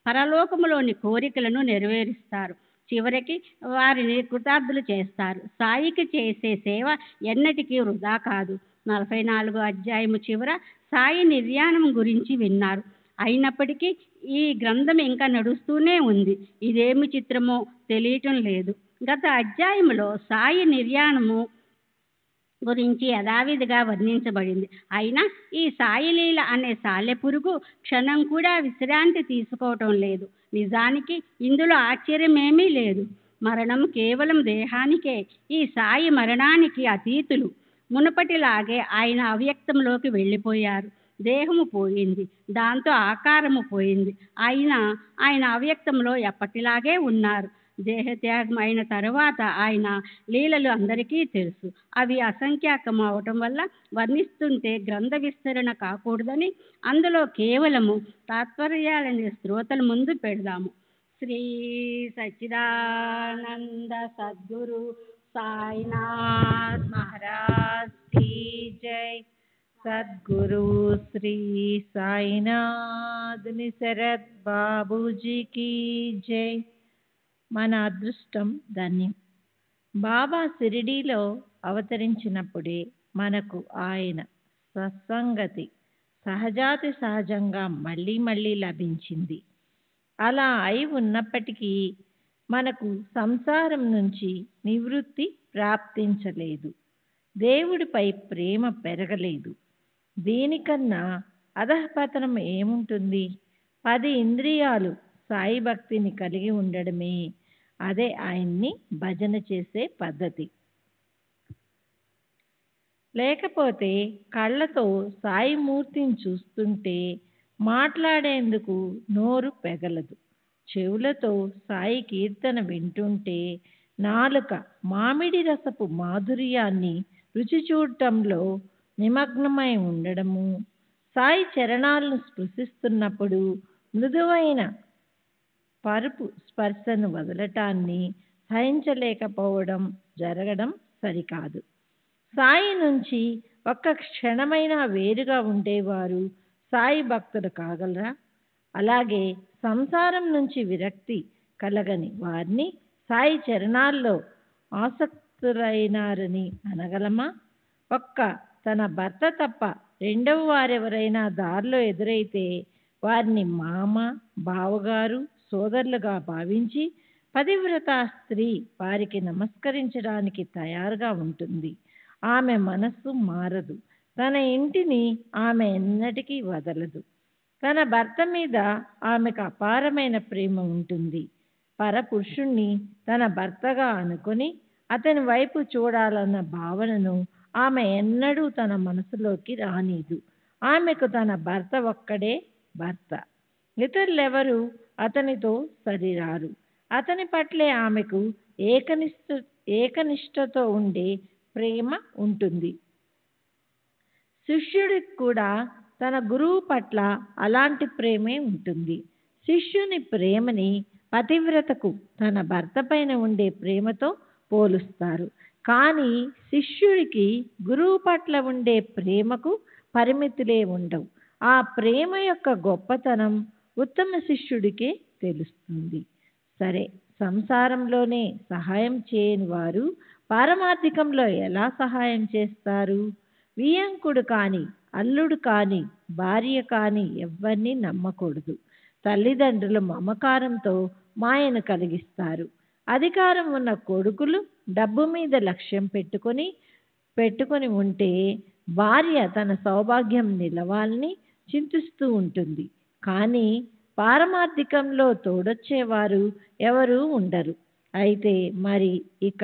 పరలోకములోని కోరికలను నెరవేరుస్తారు. చివరికి వారిని కృతార్థులు చేస్తారు. సాయికి చేసే సేవ ఎన్నటికీ వృధా కాదు. 44 అధ్యాయము చివర సాయి నిర్యాణం గురించి విన్నారు. అయినప్పటికీ ఈ గ్రంథం ఇంకా నడుస్తూనే ఉంది. ఇదేమి చిత్రమో తెలియటం లేదు. గత అధ్యాయములో సాయి నిర్యాణము గురించి యథావిధిగా వర్ణించబడింది. అయినా ఈ సాయిలీల అనే సాలెపురుగు క్షణం కూడా విశ్రాంతి తీసుకోవటం లేదు. నిజానికి ఇందులో ఆశ్చర్యమేమీ లేదు. మరణం కేవలం దేహానికే. ఈ సాయి మరణానికి అతీతులు. మునుపటిలాగే ఆయన అవ్యక్తంలోకి వెళ్ళిపోయారు. దేహము పోయింది, దాంతో ఆకారము పోయింది. ఆయన అవ్యక్తంలో ఎప్పటిలాగే ఉన్నారు. దేహత్యాగం అయిన తరువాత ఆయన లీలలు అందరికీ తెలుసు. అవి అసంఖ్యాకం అవటం వల్ల వర్ణిస్తుంటే గ్రంథ విస్తరణ కాకూడదని అందులో కేవలము తాత్పర్యాలని శ్రోతల ముందు పెడదాము. శ్రీ సచ్చిదానంద సద్గురు సాయినాథ్ महाराज की जय। सद्गुरु श्री సాయినాథ్ నిసరత్ బాబూజీ की जय। మన అదృష్టం ధన్యం. బాబా షిరిడీలో అవతరించినప్పుడే మనకు ఆయన సత్సంగతి సహజాతి సహజంగా మళ్ళీ మళ్ళీ లభించింది. అలా అయి ఉన్నప్పటికీ మనకు సంసారం నుంచి నివృత్తి ప్రాప్తించలేదు. దేవుడిపై ప్రేమ పెరగలేదు. దీనికన్నా అధఃపతనం ఏముంటుంది? 10 ఇంద్రియాలు సాయి భక్తిని కలిగి ఉండడమే. అదే ఆయన్ని భజన చేసే పద్ధతి. లేకపోతే కళ్ళతో సాయి మూర్తిని చూస్తుంటే మాట్లాడేందుకు నోరు పెగలదు. చెవులతో సాయి కీర్తన వింటుంటే నాలుక మామిడి రసపు మాధుర్యాన్ని రుచి చూడటంలో నిమగ్నమై ఉండడము, సాయి చరణాలను స్పృశిస్తున్నప్పుడు మృదువైన పరుపు స్పర్శను వదలటాన్ని సహించలేకపోవడం జరగడం సరికాదు. సాయి నుంచి ఒక్క క్షణమైనా వేరుగా ఉండేవారు సాయి భక్తులు కాగలరా? అలాగే సంసారం నుంచి విరక్తి కలగని వారిని సాయి చరణాల్లో ఆసక్తులైనారని అనగలమా? ఒక్క తన భర్త తప్ప రెండవ వారెవరైనా దారిలో ఎదురైతే వారిని మామ, బావగారు, సోదరులుగా భావించి పతివ్రత స్త్రీ వారికి నమస్కరించడానికి తయారుగా ఉంటుంది. ఆమె మనస్సు మారదు. తన ఇంటిని ఆమె ఎన్నటికీ వదలదు. తన భర్త మీద ఆమెకు అపారమైన ప్రేమ ఉంటుంది. పరపురుషుణ్ణి తన భర్తగా అనుకొని అతని వైపు చూడాలన్న భావనను ఆమె ఎన్నడూ తన మనసులోకి రానీదు. ఆమెకు తన భర్త ఒక్కడే భర్త. ఇతరులెవరూ అతనితో సరిరారు. అతని పట్లే ఆమెకు ఏకనిష్టతో ఉండే ప్రేమ ఉంటుంది. శిష్యుడికి కూడా తన గురువు పట్ల అలాంటి ప్రేమే ఉంటుంది. శిష్యుని ప్రేమని పతివ్రతకు తన భర్త పైన ఉండే ప్రేమతో పోలుస్తారు. కానీ శిష్యుడికి గురువు పట్ల ఉండే ప్రేమకు పరిమితులే ఉండవు. ఆ ప్రేమ యొక్క గొప్పతనం ఉత్తమ శిష్యుడికే తెలుస్తుంది. సరే, సంసారంలోనే సహాయం చేయని వారు పారమార్థికంలో ఎలా సహాయం చేస్తారు? వియంకుడు కానీ, అల్లుడు కానీ, భార్య కానీ ఎవ్వరినీ నమ్మకూడదు. తల్లిదండ్రులు మమకారంతో మాయను కలిగిస్తారు. అధికారం ఉన్న కొడుకులు డబ్బు మీద లక్ష్యం పెట్టుకొని ఉంటే భార్య తన సౌభాగ్యం నిలవాలని చింతిస్తూ ఉంటుంది. కానీ పారమార్థికంలో తోడొచ్చేవారు ఎవరూ ఉండరు. అయితే మరి ఇక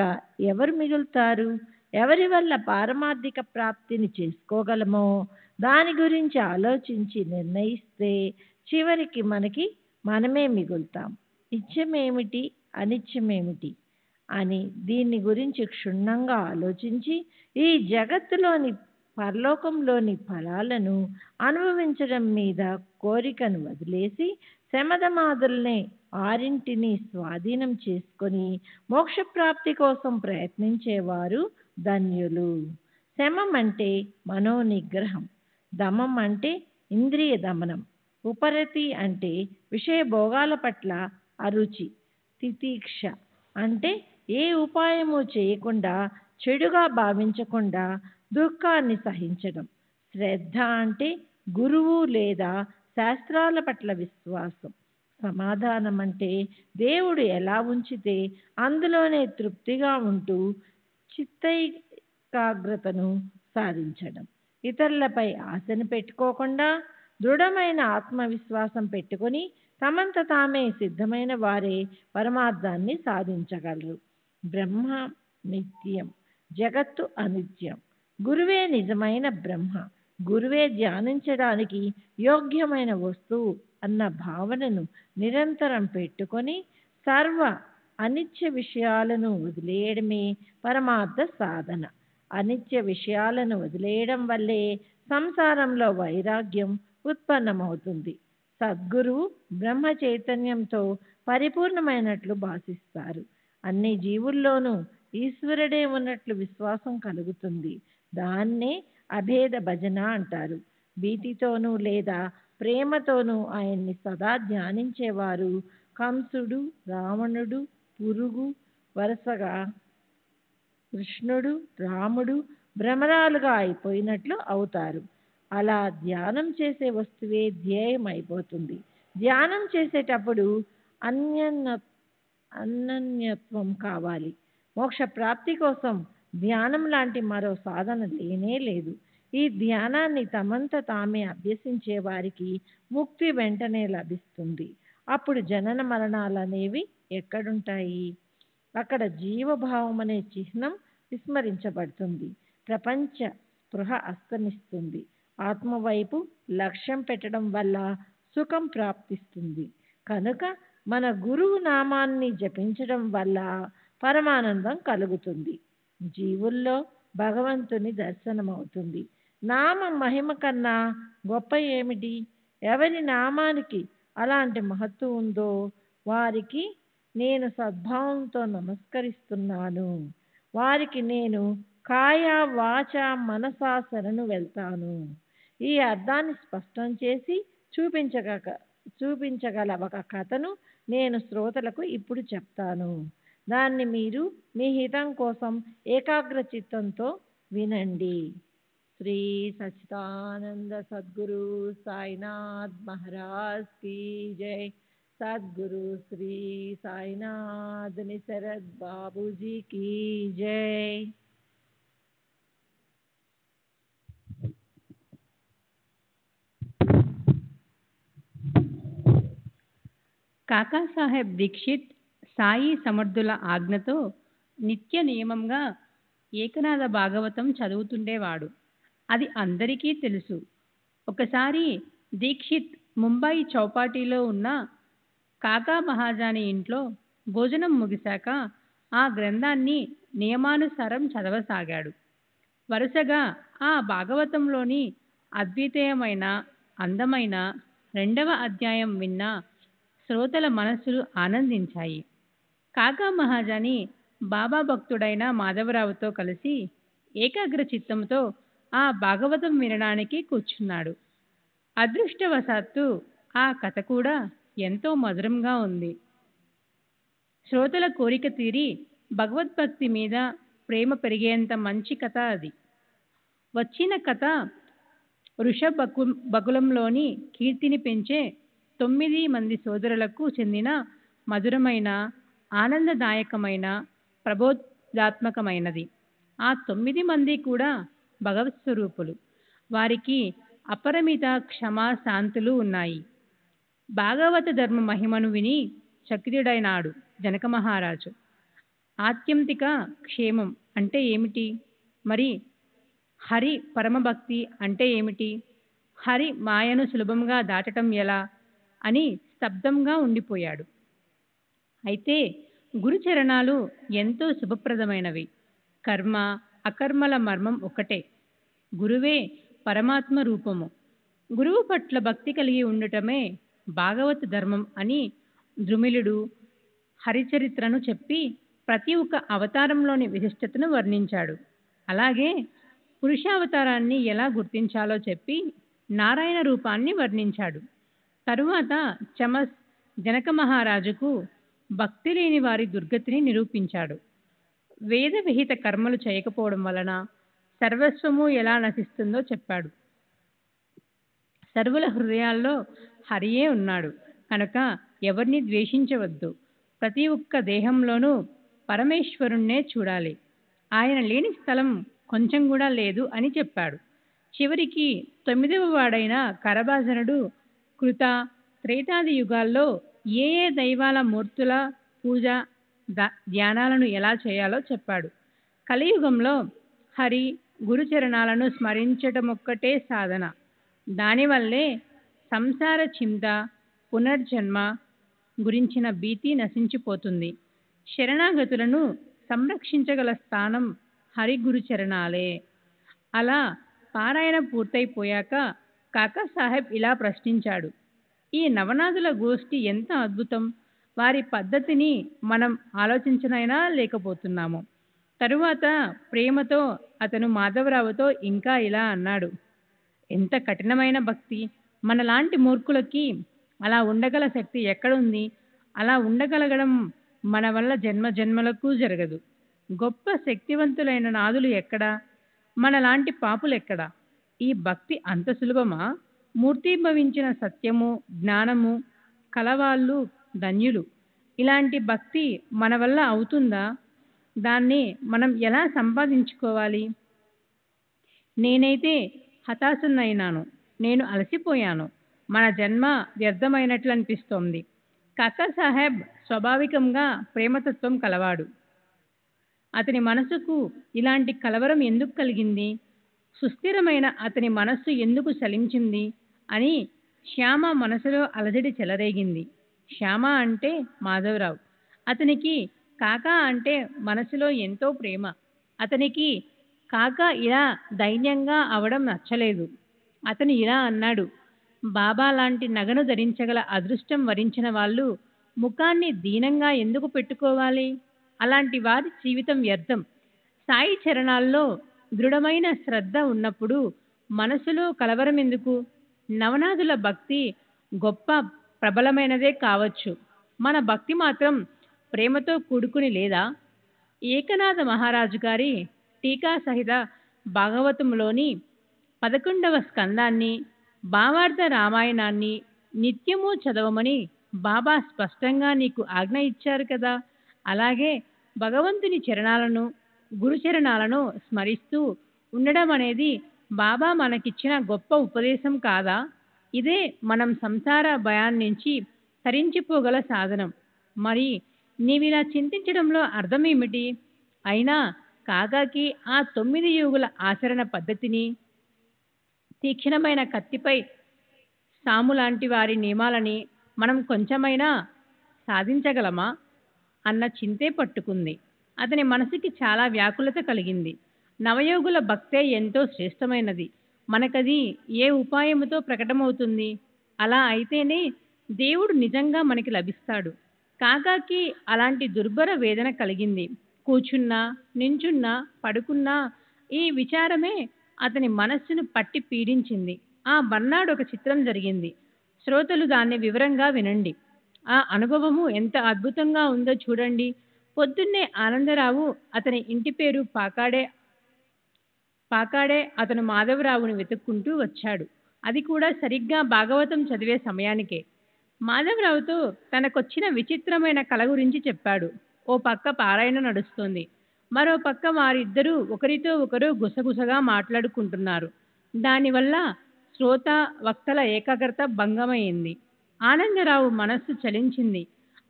ఎవరు మిగులుతారు? ఎవరి వల్ల పారమార్థిక ప్రాప్తిని చేసుకోగలమో దాని గురించి ఆలోచించి నిర్ణయిస్తే చివరికి మనమే మిగులుతాం. ఇచ్చమేమిటి, అనిత్యమేమిటి అని దీన్ని గురించి క్షుణ్ణంగా ఆలోచించి ఈ జగత్తులోని పరలోకంలోని ఫలాలను అనుభవించడం మీద కోరికను వదిలేసి శమధమాదుల్నే ఆరింటిని స్వాధీనం చేసుకొని మోక్షప్రాప్తి కోసం ప్రయత్నించేవారు ధన్యులు. శమం అంటే మనోనిగ్రహం, దమం అంటే ఇంద్రియ దమనం, ఉపరతి అంటే విషయభోగాల పట్ల అరుచి, తితీక్ష అంటే ఏ ఉపాయము చేయకుండా చెడుగా భావించకుండా దుఃఖాన్ని సహించడం, శ్రద్ధ అంటే గురువు లేదా శాస్త్రాల పట్ల విశ్వాసం, సమాధానం అంటే దేవుడు ఎలా ఉంచితే అందులోనే తృప్తిగా ఉంటూ చిత్తైకాగ్రతను సాధించడం, ఇతరులపై ఆశను పెట్టుకోకుండా దృఢమైన ఆత్మవిశ్వాసం పెట్టుకొని తమంత తామే సిద్ధమైన వారే పరమార్థాన్ని సాధించగలరు. బ్రహ్మ నిత్యం, జగత్తు అనిత్యం. గురువే నిజమైన బ్రహ్మ, గురువే ధ్యానించడానికి యోగ్యమైన వస్తువు అన్న భావనను నిరంతరం పెట్టుకొని సర్వ అనిత్య విషయాలను వదిలేయడమే పరమార్థ సాధన. అనిత్య విషయాలను వదిలేయడం వల్లే సంసారంలో వైరాగ్యం ఉత్పన్నమవుతుంది. సద్గురువు బ్రహ్మ చైతన్యంతో పరిపూర్ణమైనట్లు భాషిస్తారు. అన్ని జీవుల్లోనూ ఈశ్వరుడే ఉన్నట్లు విశ్వాసం కలుగుతుంది. దాన్నే అభేద భజన అంటారు. భీతితోనూ లేదా ప్రేమతోనూ ఆయన్ని సదా ధ్యానించేవారు కంసుడు, రావణుడు, పురుగు, వరుసగా కృష్ణుడు, రాముడు భ్రమరాలుగా అయిపోయినట్లు అవుతారు. అలా ధ్యానం చేసే వస్తువే ధ్యేయం అయిపోతుంది. ధ్యానం చేసేటప్పుడు అనన్యత్వం కావాలి. మోక్ష ప్రాప్తి కోసం ధ్యానం లాంటి మరో సాధన లేనే లేదు. ఈ ధ్యానాన్ని తమంత తామే అభ్యసించే వారికి ముక్తి వెంటనే లభిస్తుంది. అప్పుడు జనన మరణాలనేవి ఎక్కడుంటాయి? అక్కడ జీవభావం అనే చిహ్నం విస్మరించబడుతుంది. ప్రపంచ స్పృహ అస్తమిస్తుంది. ఆత్మవైపు లక్ష్యం పెట్టడం వల్ల సుఖం ప్రాప్తిస్తుంది. కనుక మన గురువు నామాన్ని జపించడం వల్ల పరమానందం కలుగుతుంది. జీవుల్లో భగవంతుని దర్శనమవుతుంది. నామ మహిమ కన్నా గొప్ప ఏమిటి? ఎవరి నామానికి అలాంటి మహత్తు ఉందో వారికి నేను సద్భావంతో నమస్కరిస్తున్నాను. వారికి నేను కాయ వాచ మనసా శరణు వెళ్తాను. ఈ అర్థాన్ని స్పష్టం చేసి చూపించగల ఒక కథను నేను శ్రోతలకు ఇప్పుడు చెప్తాను. దాన్ని మీరు మీ హితం కోసం ఏకాగ్ర చిత్తంతో వినండి. శ్రీ సచ్చిదానంద సద్గురు సాయినాథ్ మహారాజ్ కీ జై. సద్గురు శ్రీ సాయినాథ్ నిసరద్ బాబూజీ కీ జై. కాకాసాహెబ్ దీక్షిత్ సాయి సమర్థుల ఆజ్ఞతో నిత్య నియమంగా ఏకనాథ భాగవతం చదువుతుండేవాడు. అది అందరికీ తెలుసు. ఒకసారి దీక్షిత్ ముంబై చౌపాటీలో ఉన్న కాకా మహాజాని ఇంట్లో భోజనం ముగిశాక ఆ గ్రంథాన్ని నియమానుసారం చదవసాగాడు. వరుసగా ఆ భాగవతంలోని అద్వితీయమైన అందమైన 2వ అధ్యాయం విన్న శ్రోతల మనస్సులు ఆనందించాయి. కాకా మహాజాని బాబా భక్తుడైన మాధవరావుతో కలిసి ఏకాగ్ర చిత్తంతో ఆ భాగవతం వినడానికి కూర్చున్నాడు. అదృష్టవశాత్తు ఆ కథ కూడా ఎంతో మధురంగా ఉంది. శ్రోతల కోరిక తీరి భగవద్భక్తి మీద ప్రేమ పెరిగేంత మంచి కథ అది. వచ్చిన కథ వృషభకులంలోని కీర్తిని పెంచే 9 మంది సోదరులకు చెందిన మధురమైన, ఆనందదాయకమైన, ప్రబోధాత్మకమైనది. ఆ 9 మంది కూడా భగవత్ స్వరూపులు. వారికి అపరిమిత క్షమా శాంతులు ఉన్నాయి. భాగవత ధర్మ మహిమను విని చకితుడైనాడు జనక మహారాజు. ఆత్యంతిక క్షేమం అంటే ఏమిటి? మరి హరి పరమభక్తి అంటే ఏమిటి? హరి మాయను సులభంగా దాటడం ఎలా అని స్తబ్దంగా ఉండిపోయాడు. అయితే గురుచరణాలు ఎంతో శుభప్రదమైనవి. కర్మ అకర్మల మర్మం ఒకటే. గురువే పరమాత్మ రూపము. గురువు పట్ల భక్తి కలిగి ఉండటమే భాగవత ధర్మం అని ద్రుమిలుడు హరిచరిత్రను చెప్పి ప్రతి ఒక్క అవతారంలోని విశిష్టతను వర్ణించాడు. అలాగే పురుషావతారాన్ని ఎలా గుర్తించాలో చెప్పి నారాయణ రూపాన్ని వర్ణించాడు. తరువాత చమస్ జనక మహారాజుకు భక్తి లేని వారి దుర్గతిని నిరూపించాడు. వేద విహిత కర్మలు చేయకపోవడం వలన సర్వస్వము ఎలా నశిస్తుందో చెప్పాడు. సర్వుల హృదయాల్లో హరియే ఉన్నాడు కనుక ఎవరిని ద్వేషించవద్దు. ప్రతి ఒక్క దేహంలోనూ పరమేశ్వరుణ్ణే చూడాలి. ఆయన లేని స్థలం కొంచెం కూడా లేదు అని చెప్పాడు. చివరికి 9వ వాడైన కరభాజనుడు కృత త్రేతాది యుగాల్లో ఏ ఏ దైవాల మూర్తుల పూజ ధ్యానాలను ఎలా చేయాలో చెప్పాడు. కలియుగంలో హరి గురుచరణాలను స్మరించటమొక్కటే సాధన. దానివల్లే సంసార చింత పునర్జన్మ గురించిన భీతి నశించిపోతుంది. శరణాగతులను సంరక్షించగల స్థానం హరి గురుచరణాలే. అలా పారాయణ పూర్తయిపోయాక కాకాసాహెబ్ ఇలా ప్రశ్నించాడు, ఈ నవనాథుల గోష్ఠి ఎంత అద్భుతం! వారి పద్ధతిని మనం ఆలోచించనైనా లేకపోతున్నాము. తరువాత ప్రేమతో అతను మాధవరావుతో ఇంకా ఇలా అన్నాడు, ఎంత కఠినమైన భక్తి! మనలాంటి మూర్ఖులకి అలా ఉండగల శక్తి ఎక్కడుంది? అలా ఉండగలగడం మన వల్ల జన్మ జన్మలకు జరగదు. గొప్ప శక్తివంతులైన నాదులు ఎక్కడా? మనలాంటి పాపులెక్కడా? ఈ భక్తి అంత సులభమా? మూర్తీభవించిన సత్యము జ్ఞానము కలవాళ్ళు ధన్యులు. ఇలాంటి భక్తి మన వల్ల అవుతుందా? దాన్ని మనం ఎలా సంపాదించుకోవాలి? నేనైతే హతాశునైనాను. నేను అలసిపోయాను. మన జన్మ వ్యర్థమైనట్లు అనిపిస్తోంది. కాకాసాహెబ్ స్వాభావికంగా ప్రేమతత్వం కలవాడు. అతని మనసుకు ఇలాంటి కలవరం ఎందుకు కలిగింది? సుస్థిరమైన అతని మనస్సు ఎందుకు చలించింది అని శ్యామ మనసులో అలజడి చెలరేగింది. శ్యామ అంటే మాధవరావు. అతనికి కాకా అంటే మనసులో ఎంతో ప్రేమ. అతనికి కాకా ఇలా దైన్యంగా అవడం నచ్చలేదు. అతను ఇలా అన్నాడు, బాబా లాంటి నగను ధరించగల అదృష్టం వరించిన వాళ్ళు ముఖాన్ని దీనంగా ఎందుకు పెట్టుకోవాలి? అలాంటి వారి జీవితం వ్యర్థం. సాయి చరణాల్లో దృఢమైన శ్రద్ధ ఉన్నప్పుడు మనసులో కలవరం ఎందుకు? నవనాథుల భక్తి గొప్ప ప్రబలమైనదే కావచ్చు. మన భక్తి మాత్రం ప్రేమతో కూడుకుని లేదా? ఏకనాథ మహారాజు గారి టీకా సహిత భాగవతంలోని 11వ స్కందాన్ని భావార్థ రామాయణాన్ని నిత్యము చదవమని బాబా స్పష్టంగా నీకు ఆజ్ఞ ఇచ్చారు కదా. అలాగే భగవంతుని చరణాలను గురుచరణాలను స్మరిస్తూ ఉండడం అనేది బాబా మనకిచ్చిన గొప్ప ఉపదేశం కాదా? ఇదే మనం సంసార భయాన్నించి తరించిపోగల సాధనం. మరి నీవిలా చింతించడంలో అర్థమేమిటి? అయినా కాకాకి ఆ 9 యోగుల ఆచరణ పద్ధతిని, తీక్షణమైన కత్తిపై సాములాంటి వారి నియమాలని మనం కొంచెమైనా సాధించగలమా అన్న చింతే పట్టుకుంది. అతని మనసుకి చాలా వ్యాకులత కలిగింది. నవయోగుల భక్తే ఎంతో శ్రేష్టమైనది. మనకది ఏ ఉపాయముతో ప్రకటమవుతుంది? అలా అయితేనే దేవుడు నిజంగా మనకి లభిస్తాడు. కాకాకి అలాంటి దుర్భర వేదన కలిగింది. కూర్చున్నా నించున్నా పడుకున్నా ఈ విచారమే అతని మనస్సును పట్టి పీడించింది. ఆ మర్నాడు ఒక చిత్రం జరిగింది. శ్రోతలు దాన్ని వివరంగా వినండి. ఆ అనుభవము ఎంత అద్భుతంగా ఉందో చూడండి. పొద్దున్నే ఆనందరావు అతని ఇంటి పేరు పాకాడే అతను మాధవరావుని వెతుక్కుంటూ వచ్చాడు. అది కూడా సరిగ్గా భాగవతం చదివే సమయానికే. మాధవరావుతో తనకొచ్చిన విచిత్రమైన కల గురించి చెప్పాడు. ఓ పక్క పారాయణ నడుస్తోంది. మరో పక్క వారిద్దరూ ఒకరితో ఒకరు గుసగుసగా మాట్లాడుకుంటున్నారు. దానివల్ల శ్రోత వక్తల ఏకాగ్రత భంగమైంది. ఆనందరావు మనస్సు చలించింది.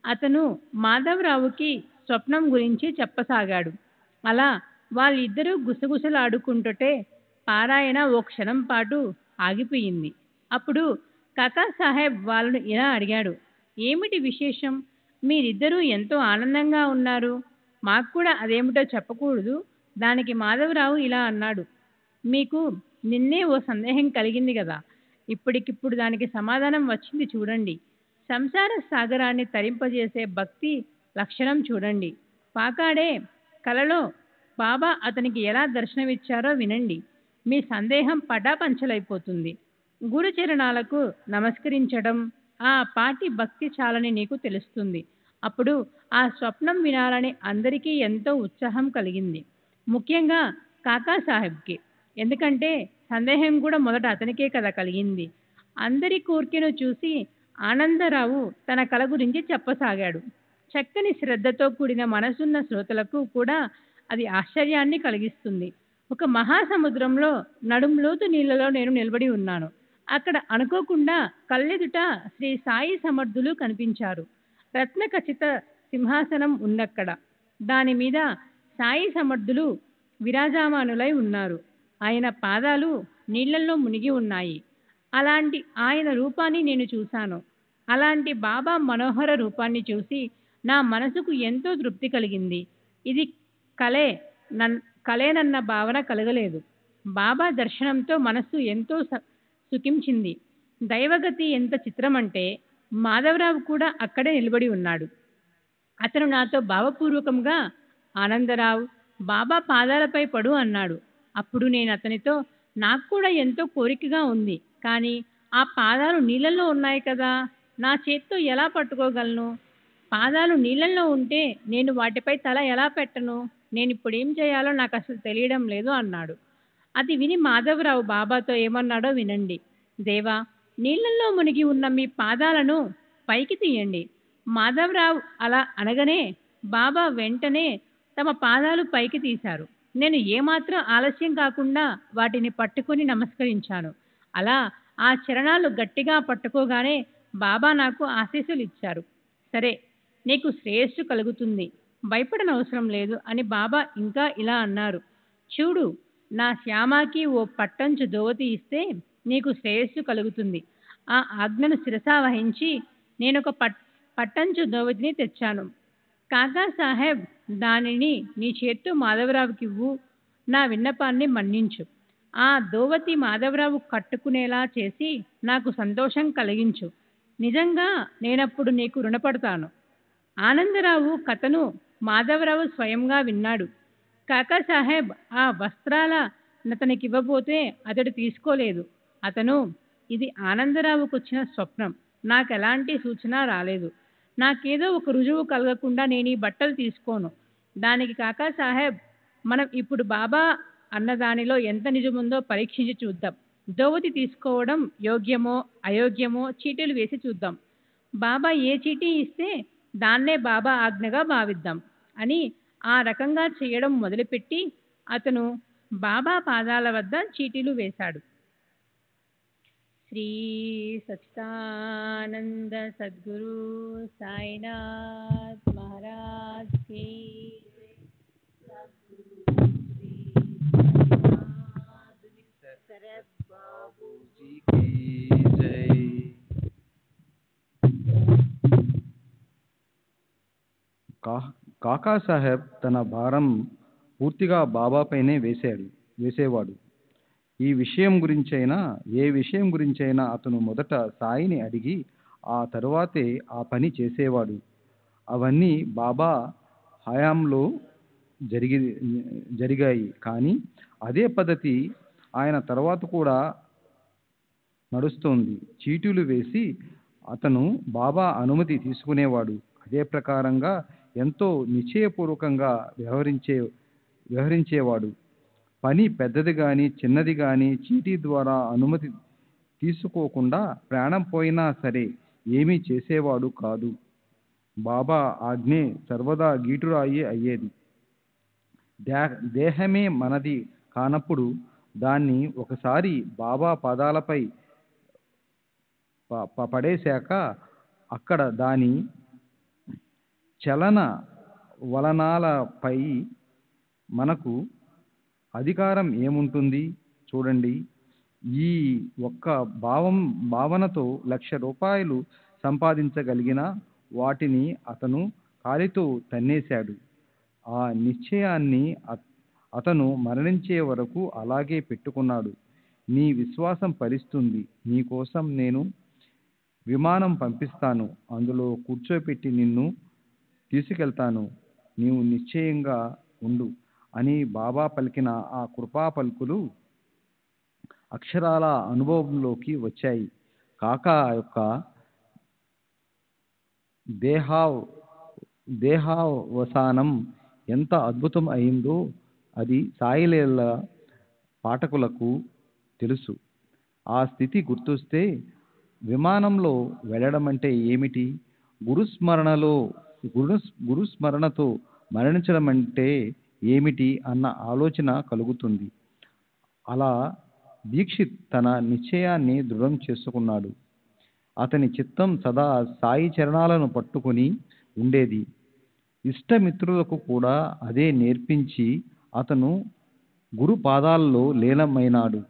అతను మాధవరావుకి స్వప్నం గురించి చెప్పసాగాడు. అలా వాళ్ళిద్దరూ గుసగుసలాడుకుంటుంటే పారాయణ ఓ క్షణం పాటు ఆగిపోయింది. అప్పుడు కాకాసాహెబ్ వాళ్ళను ఇలా అడిగాడు, ఏమిటి విశేషం? మీరిద్దరూ ఎంతో ఆనందంగా ఉన్నారు. మాకు కూడా అదేమిటో చెప్పకూడదు? దానికి మాధవరావు ఇలా అన్నాడు, మీకు నిన్నే ఓ సందేహం కలిగింది కదా, ఇప్పటికిప్పుడు దానికి సమాధానం వచ్చింది చూడండి. సంసార సాగరాన్ని తరింపజేసే భక్తి లక్షణం చూడండి. పాకాడే కలలో బాబా అతనికి ఎలా దర్శనమిచ్చారో వినండి. మీ సందేహం పటాపంచలైపోతుంది. గురు చరణాలకు నమస్కరించడం ఆ పాటి భక్తి చాలని నీకు తెలుస్తుంది. అప్పుడు ఆ స్వప్నం వినాలని అందరికీ ఎంతో ఉత్సాహం కలిగింది, ముఖ్యంగా కాకా సాహెబ్కి. ఎందుకంటే సందేహం కూడా మొదట అతనికే కదా కలిగింది. అందరి కోర్కెను చూసి ఆనందరావు తన కల గురించి చెప్పసాగాడు. చక్కని శ్రద్ధతో కూడిన మనసున్న శ్రోతలకు కూడా అది ఆశ్చర్యాన్ని కలిగిస్తుంది. ఒక మహాసముద్రంలో నడుంలోతు నీళ్లలో నేను నిలబడి ఉన్నాను. అక్కడ అనుకోకుండా కళ్ళెదుట శ్రీ సాయి సమర్థులు కనిపించారు. రత్న ఖచ్చిత సింహాసనం ఉందక్కడ. దాని మీద సాయి సమర్థులు విరాజమానులై ఉన్నారు. ఆయన పాదాలు నీళ్లలో మునిగి ఉన్నాయి. అలాంటి ఆయన రూపాన్ని నేను చూశాను. అలాంటి బాబా మనోహర రూపాన్ని చూసి నా మనసుకు ఎంతో తృప్తి కలిగింది. ఇది కలే కలేనన్న భావన కలగలేదు. బాబా దర్శనంతో మనస్సు ఎంతో సుఖించింది. దైవగతి ఎంత చిత్రమంటే మాధవరావు కూడా అక్కడే నిలబడి ఉన్నాడు. అతను నాతో భావపూర్వకంగా ఆనందరావు బాబా పాదాలపై పడు అన్నాడు. అప్పుడు నేను అతనితో నాకు కూడా ఎంతో కోరికగా ఉంది, కానీ ఆ పాదాలు నీళ్ళల్లో ఉన్నాయి కదా, నా చేత్తో ఎలా పట్టుకోగలను? పాదాలు నీళ్ళల్లో ఉంటే నేను వాటిపై తల ఎలా పెట్టను? నేను ఇప్పుడు ఏం చేయాలో నాకు అసలు తెలియడం లేదు అన్నాడు. అది విని మాధవరావు బాబాతో ఏమన్నాడో వినండి. దేవా, నీళ్ళల్లో మునిగి ఉన్న మీ పాదాలను పైకి తీయండి. మాధవరావు అలా అనగానే బాబా వెంటనే తమ పాదాలు పైకి తీశారు. నేను ఏమాత్రం ఆలస్యం కాకుండా వాటిని పట్టుకొని నమస్కరించాను. అలా ఆ చరణాలు గట్టిగా పట్టుకోగానే బాబా నాకు ఆశీస్సులు ఇచ్చారు. సరే, నీకు శ్రేయస్సు కలుగుతుంది, భయపడనవసరం లేదు అని బాబా ఇంకా ఇలా అన్నారు. చూడు, నా శ్యామాకి ఓ పట్టంచు దోవతి ఇస్తే నీకు శ్రేయస్సు కలుగుతుంది. ఆ ఆజ్ఞను శిరసా వహించి నేనొక పట్టంచు దోవతిని తెచ్చాను. కాకా సాహెబ్, దానిని నీ చేత్తో మాధవరావుకి ఇవ్వు. నా విన్నపాన్ని మన్నించు. ఆ దోవతి మాధవరావు కట్టుకునేలా చేసి నాకు సంతోషం కలిగించు. నిజంగా నేనప్పుడు నీకు రుణపడతాను. ఆనందరావు కథను మాధవరావు స్వయంగా విన్నాడు. కాకా సాహెబ్ ఆ వస్త్రాల అతనికివ్వబోతే అతడు తీసుకోలేదు. అతను, ఇది ఆనందరావుకు వచ్చిన స్వప్నం, నాకెలాంటి సూచన రాలేదు. నాకేదో ఒక రుజువు కలగకుండా నేను ఈ బట్టలు తీసుకోను. దానికి కాకా సాహెబ్, మనం ఇప్పుడు బాబా అన్నదానిలో ఎంత నిజముందో పరీక్షించి చూద్దాం. దోవతి తీసుకోవడం యోగ్యమో అయోగ్యమో చీటీలు వేసి చూద్దాం. బాబా ఏ చీటీ ఇస్తే దాన్నే బాబా ఆజ్ఞగా భావిద్దాం అని ఆ రకంగా చేయడం మొదలుపెట్టి అతను బాబా పాదాల వద్ద చీటీలు వేశాడు. శ్రీ సచ్చిదానంద సద్గురు సాయినాథ్ మహారాజ్ కి కాకా సాహెబ్ తన భారం పూర్తిగా బాబాపైనే వేసేవాడు. ఏ విషయం గురించైనా అతను మొదట సాయిని అడిగి ఆ తరువాతే ఆ పని చేసేవాడు. అవన్నీ బాబా హయాంలో జరిగాయి. కానీ అదే పద్ధతి ఆయన తర్వాత కూడా నడుస్తోంది. చీటీలు వేసి అతను బాబా అనుమతి తీసుకునేవాడు. అదే ప్రకారంగా ఎంతో నిశ్చయపూర్వకంగా వ్యవహరించేవాడు. పని పెద్దది కానీ చిన్నది కానీ చీటీ ద్వారా అనుమతి తీసుకోకుండా ప్రాణం పోయినా సరే ఏమీ చేసేవాడు కాదు. బాబా ఆజ్ఞే సర్వదా గీటురాయి అయ్యేది. దేహమే మనది కానప్పుడు దాన్ని ఒకసారి బాబా పాదాలపై పడేశాక అక్కడ దాని చలన వలనాలపై మనకు అధికారం ఏముంటుంది? చూడండి, ఈ ఒక్క భావనతో ₹1,00,000 సంపాదించగలిగిన వాటిని అతను కాలితో తన్నేశాడు. ఆ నిశ్చయాన్ని అతను మరణించే వరకు అలాగే పెట్టుకున్నాడు. నీ విశ్వాసం ఫలిస్తుంది. నీకోసం నేను విమానం పంపిస్తాను. అందులో కూర్చోపెట్టి నిన్ను తీసుకెళ్తాను. నీవు నిశ్చయంగా ఉండు అని బాబా పలికిన ఆ కృపా పలుకులు అక్షరాల అనుభవంలోకి వచ్చాయి. కాకా యొక్క దేహావసానం ఎంత అద్భుతం అయిందో అది సాయిలీల పాఠకులకు తెలుసు. ఆ స్థితి గుర్తొస్తే విమానంలో వెళ్ళడం అంటే ఏమిటి, గురుస్మరణతో మరణించడం అంటే ఏమిటి అన్న ఆలోచన కలుగుతుంది. అలా దీక్షిత్ తన నిశ్చయాన్ని దృఢం చేసుకున్నాడు. అతని చిత్తం సదా సాయి చరణాలను పట్టుకుని ఉండేది. ఇష్టమిత్రులకు కూడా అదే నేర్పించి అతను గురు పాదాల్లో లీనమైనాడు.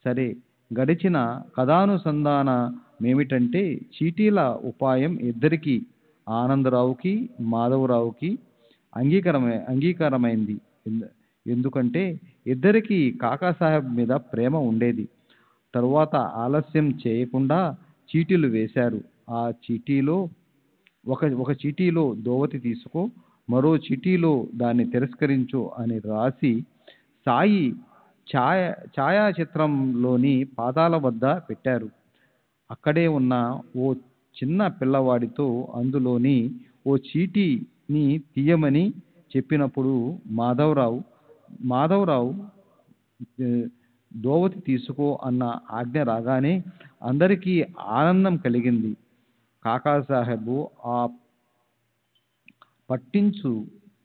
సరే, గడిచిన కథానుసంధానమేమిటంటే చీటీల ఉపాయం ఇద్దరికీ, ఆనందరావుకి మాధవరావుకి అంగీకారమైంది. ఎందుకంటే ఇద్దరికీ కాకాసాహెబ్ మీద ప్రేమ ఉండేది. తరువాత ఆలస్యం చేయకుండా చీటీలు వేశారు. ఆ చీటీలో ఒక చీటీలో దోవతి తీసుకో, మరో చీటీలో దాన్ని తిరస్కరించు అని రాసి సాయి ఛాయాచిత్రంలోని పాదాల వద్ద పెట్టారు. అక్కడే ఉన్న ఓ చిన్న పిల్లవాడితో అందులోని ఓ చీటీని తీయమని చెప్పినప్పుడు మాధవరావు దోవతి తీసుకో అన్న ఆజ్ఞ రాగానే అందరికీ ఆనందం కలిగింది. కాకాసాహెబు ఆ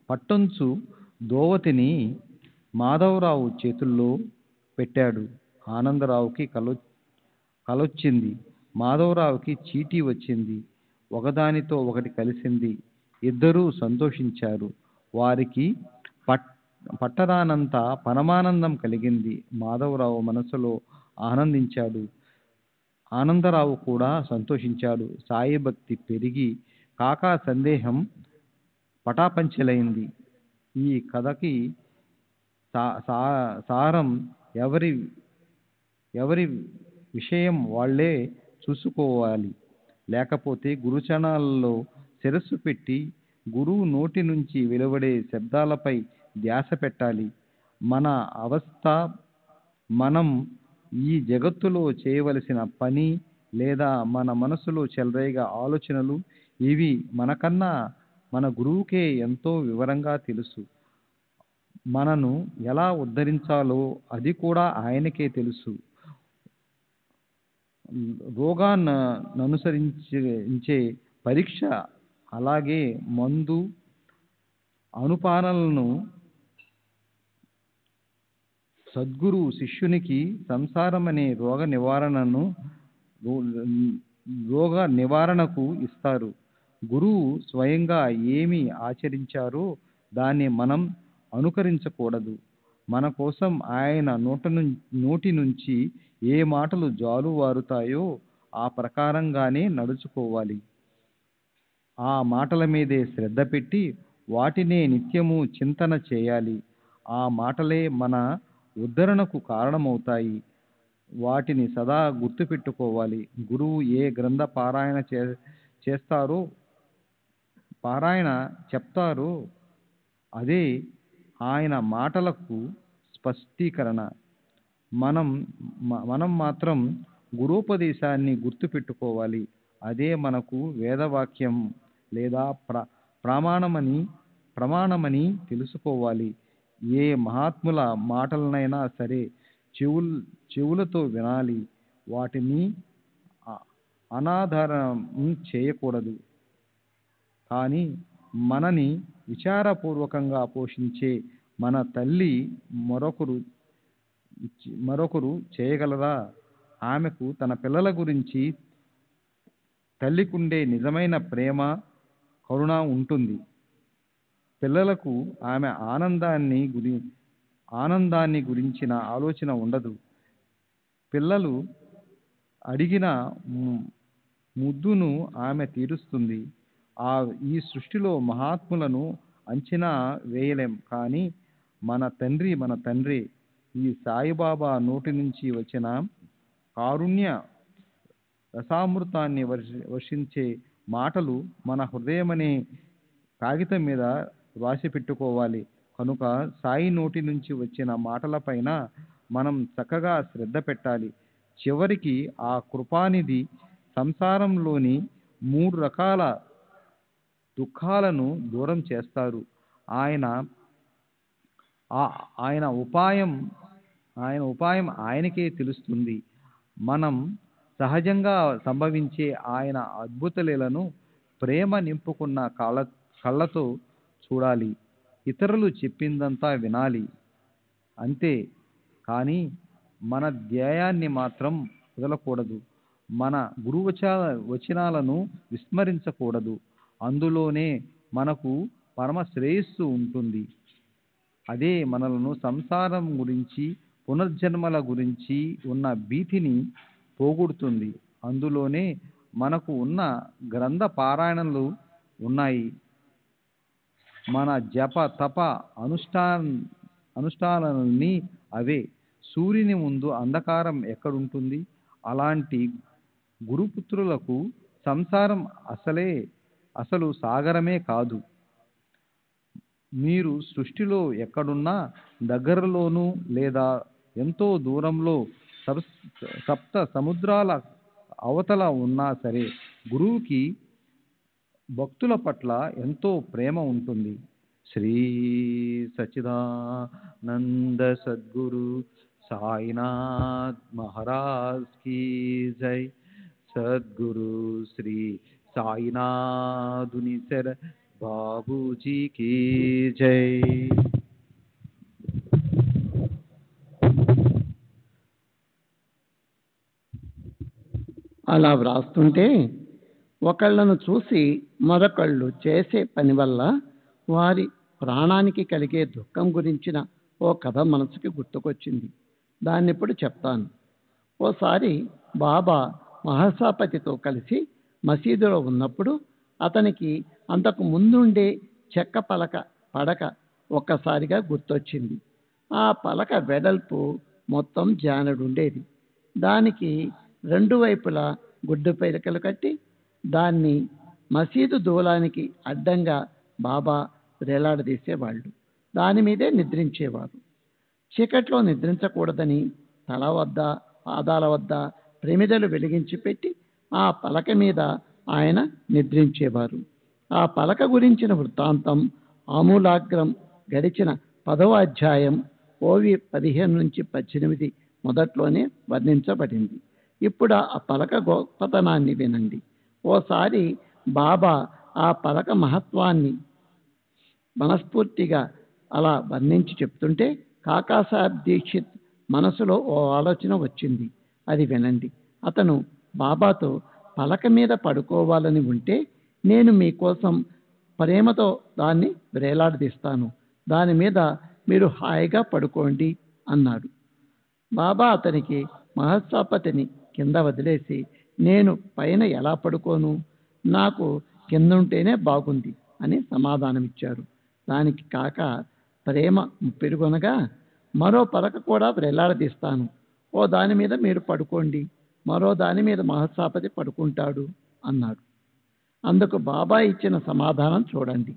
పట్టంచు దోవతిని మాధవరావు చేతుల్లో పెట్టాడు. ఆనందరావుకి కలొచ్చింది. మాధవరావుకి చీటీ వచ్చింది. ఒకదానితో ఒకటి కలిసింది. ఇద్దరూ సంతోషించారు. వారికి పట్టరానంత పరమానందం కలిగింది. మాధవరావు మనసులో ఆనందించాడు. ఆనందరావు కూడా సంతోషించాడు. సాయి భక్తి పెరిగి కాకా సందేహం పటాపంచలైంది. ఈ కథకి సారం ఎవరి విషయం వాళ్ళే చూసుకోవాలి. లేకపోతే గురుచరణాలలో శిరస్సు పెట్టి గురువు నోటి నుంచి వెలువడే శబ్దాలపై ధ్యాస పెట్టాలి. మన అవస్థ, మనం ఈ జగత్తులో చేయవలసిన పని లేదా మన మనసులో చెలరేగే ఆలోచనలు ఇవి మనకన్నా మన గురువుకే ఎంతో వివరంగా తెలుసు. మనను ఎలా ఉద్ధరించాలో అది కూడా ఆయనకే తెలుసు. రోగాన్ననుసరించే పరీక్ష, అలాగే మందు అనుపానలను సద్గురు శిష్యునికి సంసారమనే రోగ నివారణకు ఇస్తారు. గురువు స్వయంగా ఏమి ఆచరించారో దాన్ని మనం అనుకరించకూడదు. మన కోసం ఆయన నోటి నుంచి ఏ మాటలు జాలువారుతాయో ఆ ప్రకారంగానే నడుచుకోవాలి. ఆ మాటల మీదే శ్రద్ధ పెట్టి వాటినే నిత్యము చింతన చేయాలి. ఆ మాటలే మన ఉద్ధరణకు కారణమవుతాయి. వాటిని సదా గుర్తుపెట్టుకోవాలి. గురువు ఏ గ్రంథ పారాయణ చెప్తారో అదే ఆయన మాటలకు స్పష్టీకరణ. మనం మాత్రం గురూపదేశాన్ని గుర్తుపెట్టుకోవాలి. అదే మనకు వేదవాక్యం లేదా ప్రమాణమని తెలుసుకోవాలి. ఏ మహాత్ముల మాటలనైనా సరే చెవులతో వినాలి. వాటిని అనాదరం చేయకూడదు. కానీ మనని విచారపూర్వకంగా పోషించే మన తల్లి మరొకరు చేయగలరా? ఆమెకు తన పిల్లల గురించి తల్లికుండే నిజమైన ప్రేమ, కరుణ ఉంటుంది. పిల్లలకు ఆమె ఆనందాన్ని గురించిన ఆలోచన ఉండదు. పిల్లలు అడిగిన ముద్దును ఆమె తీరుస్తుంది. ఈ సృష్టిలో మహాత్ములను అంచనా వేయలేం, కానీ మన తండ్రి ఈ సాయిబాబా నోటి నుంచి వచ్చిన కారుణ్య రసామృతాన్ని వర్షించే మాటలు మన హృదయమనే కాగితం మీద రాసి పెట్టుకోవాలి. కనుక సాయి నోటి నుంచి వచ్చిన మాటలపైన మనం చక్కగా శ్రద్ధ పెట్టాలి. చివరికి ఆ కృపానిధి సంసారంలోని 3 రకాల దుఃఖాలను దూరం చేస్తారు. ఆయన ఉపాయం ఆయనకే తెలుస్తుంది. మనం సహజంగా సంభవించే ఆయన అద్భుత లీలను ప్రేమ నింపుకున్న కళ్ళతో చూడాలి. ఇతరులు చెప్పిందంతా వినాలి అంతే, కానీ మన ధ్యేయాన్ని మాత్రం వదలకూడదు. మన వచనాలను విస్మరించకూడదు. అందులోనే మనకు పరమ శ్రేయస్సు ఉంటుంది. అదే మనలను సంసారం గురించి, పునర్జన్మల గురించి ఉన్న భీతిని పోగొడుతుంది. అందులోనే మనకు ఉన్న గ్రంథ పారాయణలు ఉన్నాయి. మన జప తప అనుష్ఠానాలన్నీ అవే. సూర్యుని ముందు అంధకారం ఎక్కడుంటుంది? అలాంటి గురుపుత్రులకు సంసారం అసలు సాగరమే కాదు. మీరు సృష్టిలో ఎక్కడున్నా, దగ్గరలోనూ లేదా ఎంతో దూరంలో, సప్త సముద్రాల అవతల ఉన్నా సరే, గురువుకి భక్తుల పట్ల ఎంతో ప్రేమ ఉంటుంది. శ్రీ సచ్చిదానంద సద్గురు సాయినాథ్ మహారాజ్ కీ జై. సద్గురు శ్రీ సాయినాథుని శర బాబూజీ కీ జై. అలా వ్రాస్తుంటే ఒకళ్ళను చూసి మరొకళ్ళు చేసే పని వల్ల వారి ప్రాణానికి కలిగే దుఃఖం గురించిన ఓ కథ మనసుకి గుర్తుకొచ్చింది. దాన్ని ఇప్పుడు చెప్తాను. ఓసారి బాబా మహసాపతితో కలిసి మసీదులో ఉన్నప్పుడు అతనికి అంతకు ముందుండే చెక్క పడక ఒక్కసారిగా గుర్తొచ్చింది. ఆ పలక వెడల్పు మొత్తం జానడుండేది. దానికి 2 వైపులా గుడ్డు పైలకలు కట్టి దాన్ని మసీదు దూలానికి అడ్డంగా బాబా వేలాడదీసేవాళ్ళు. దాని మీదే నిద్రించేవారు. చీకట్లో నిద్రించకూడదని తల వద్ద, పాదాల వద్ద ప్రమిదలు వెలిగించి పెట్టి ఆ పలక మీద ఆయన నిద్రించేవారు. ఆ పలక గురించిన వృత్తాంతం ఆమూలాగ్రం గడిచిన 10వ అధ్యాయం ఓవి 15-18 మొదట్లోనే వర్ణించబడింది. ఇప్పుడు ఆ పలక గొప్పతనాన్ని వినండి. ఓసారి బాబా ఆ పలక మహత్వాన్ని మనస్ఫూర్తిగా అలా వర్ణించి చెప్తుంటే కాకాసాహెబ్ దీక్షిత్ మనసులో ఓ ఆలోచన వచ్చింది. అది వినండి. అతను బాబాతో, పలక మీద పడుకోవాలని ఉంటే నేను మీకోసం ప్రేమతో దాన్ని వేలాడదీస్తాను. దాని మీద మీరు హాయిగా పడుకోండి అన్నాడు. బాబా అతనికి మహత్సాపతిని కింద వదిలేసి, నేను పైన ఎలా పడుకోను, నాకు కింద ఉంటేనే బాగుంది అని సమాధానమిచ్చారు. దానికి కాక ప్రేమ పెరుగొనగా, మరో పలక కూడా వేలాడదీస్తాను, ఓ దాని మీద మీరు పడుకోండి, మరో దాని మీద మహత్సాపతి పడుకుంటాడు అన్నాడు. అందుకు బాబా ఇచ్చిన సమాధానం చూడండి.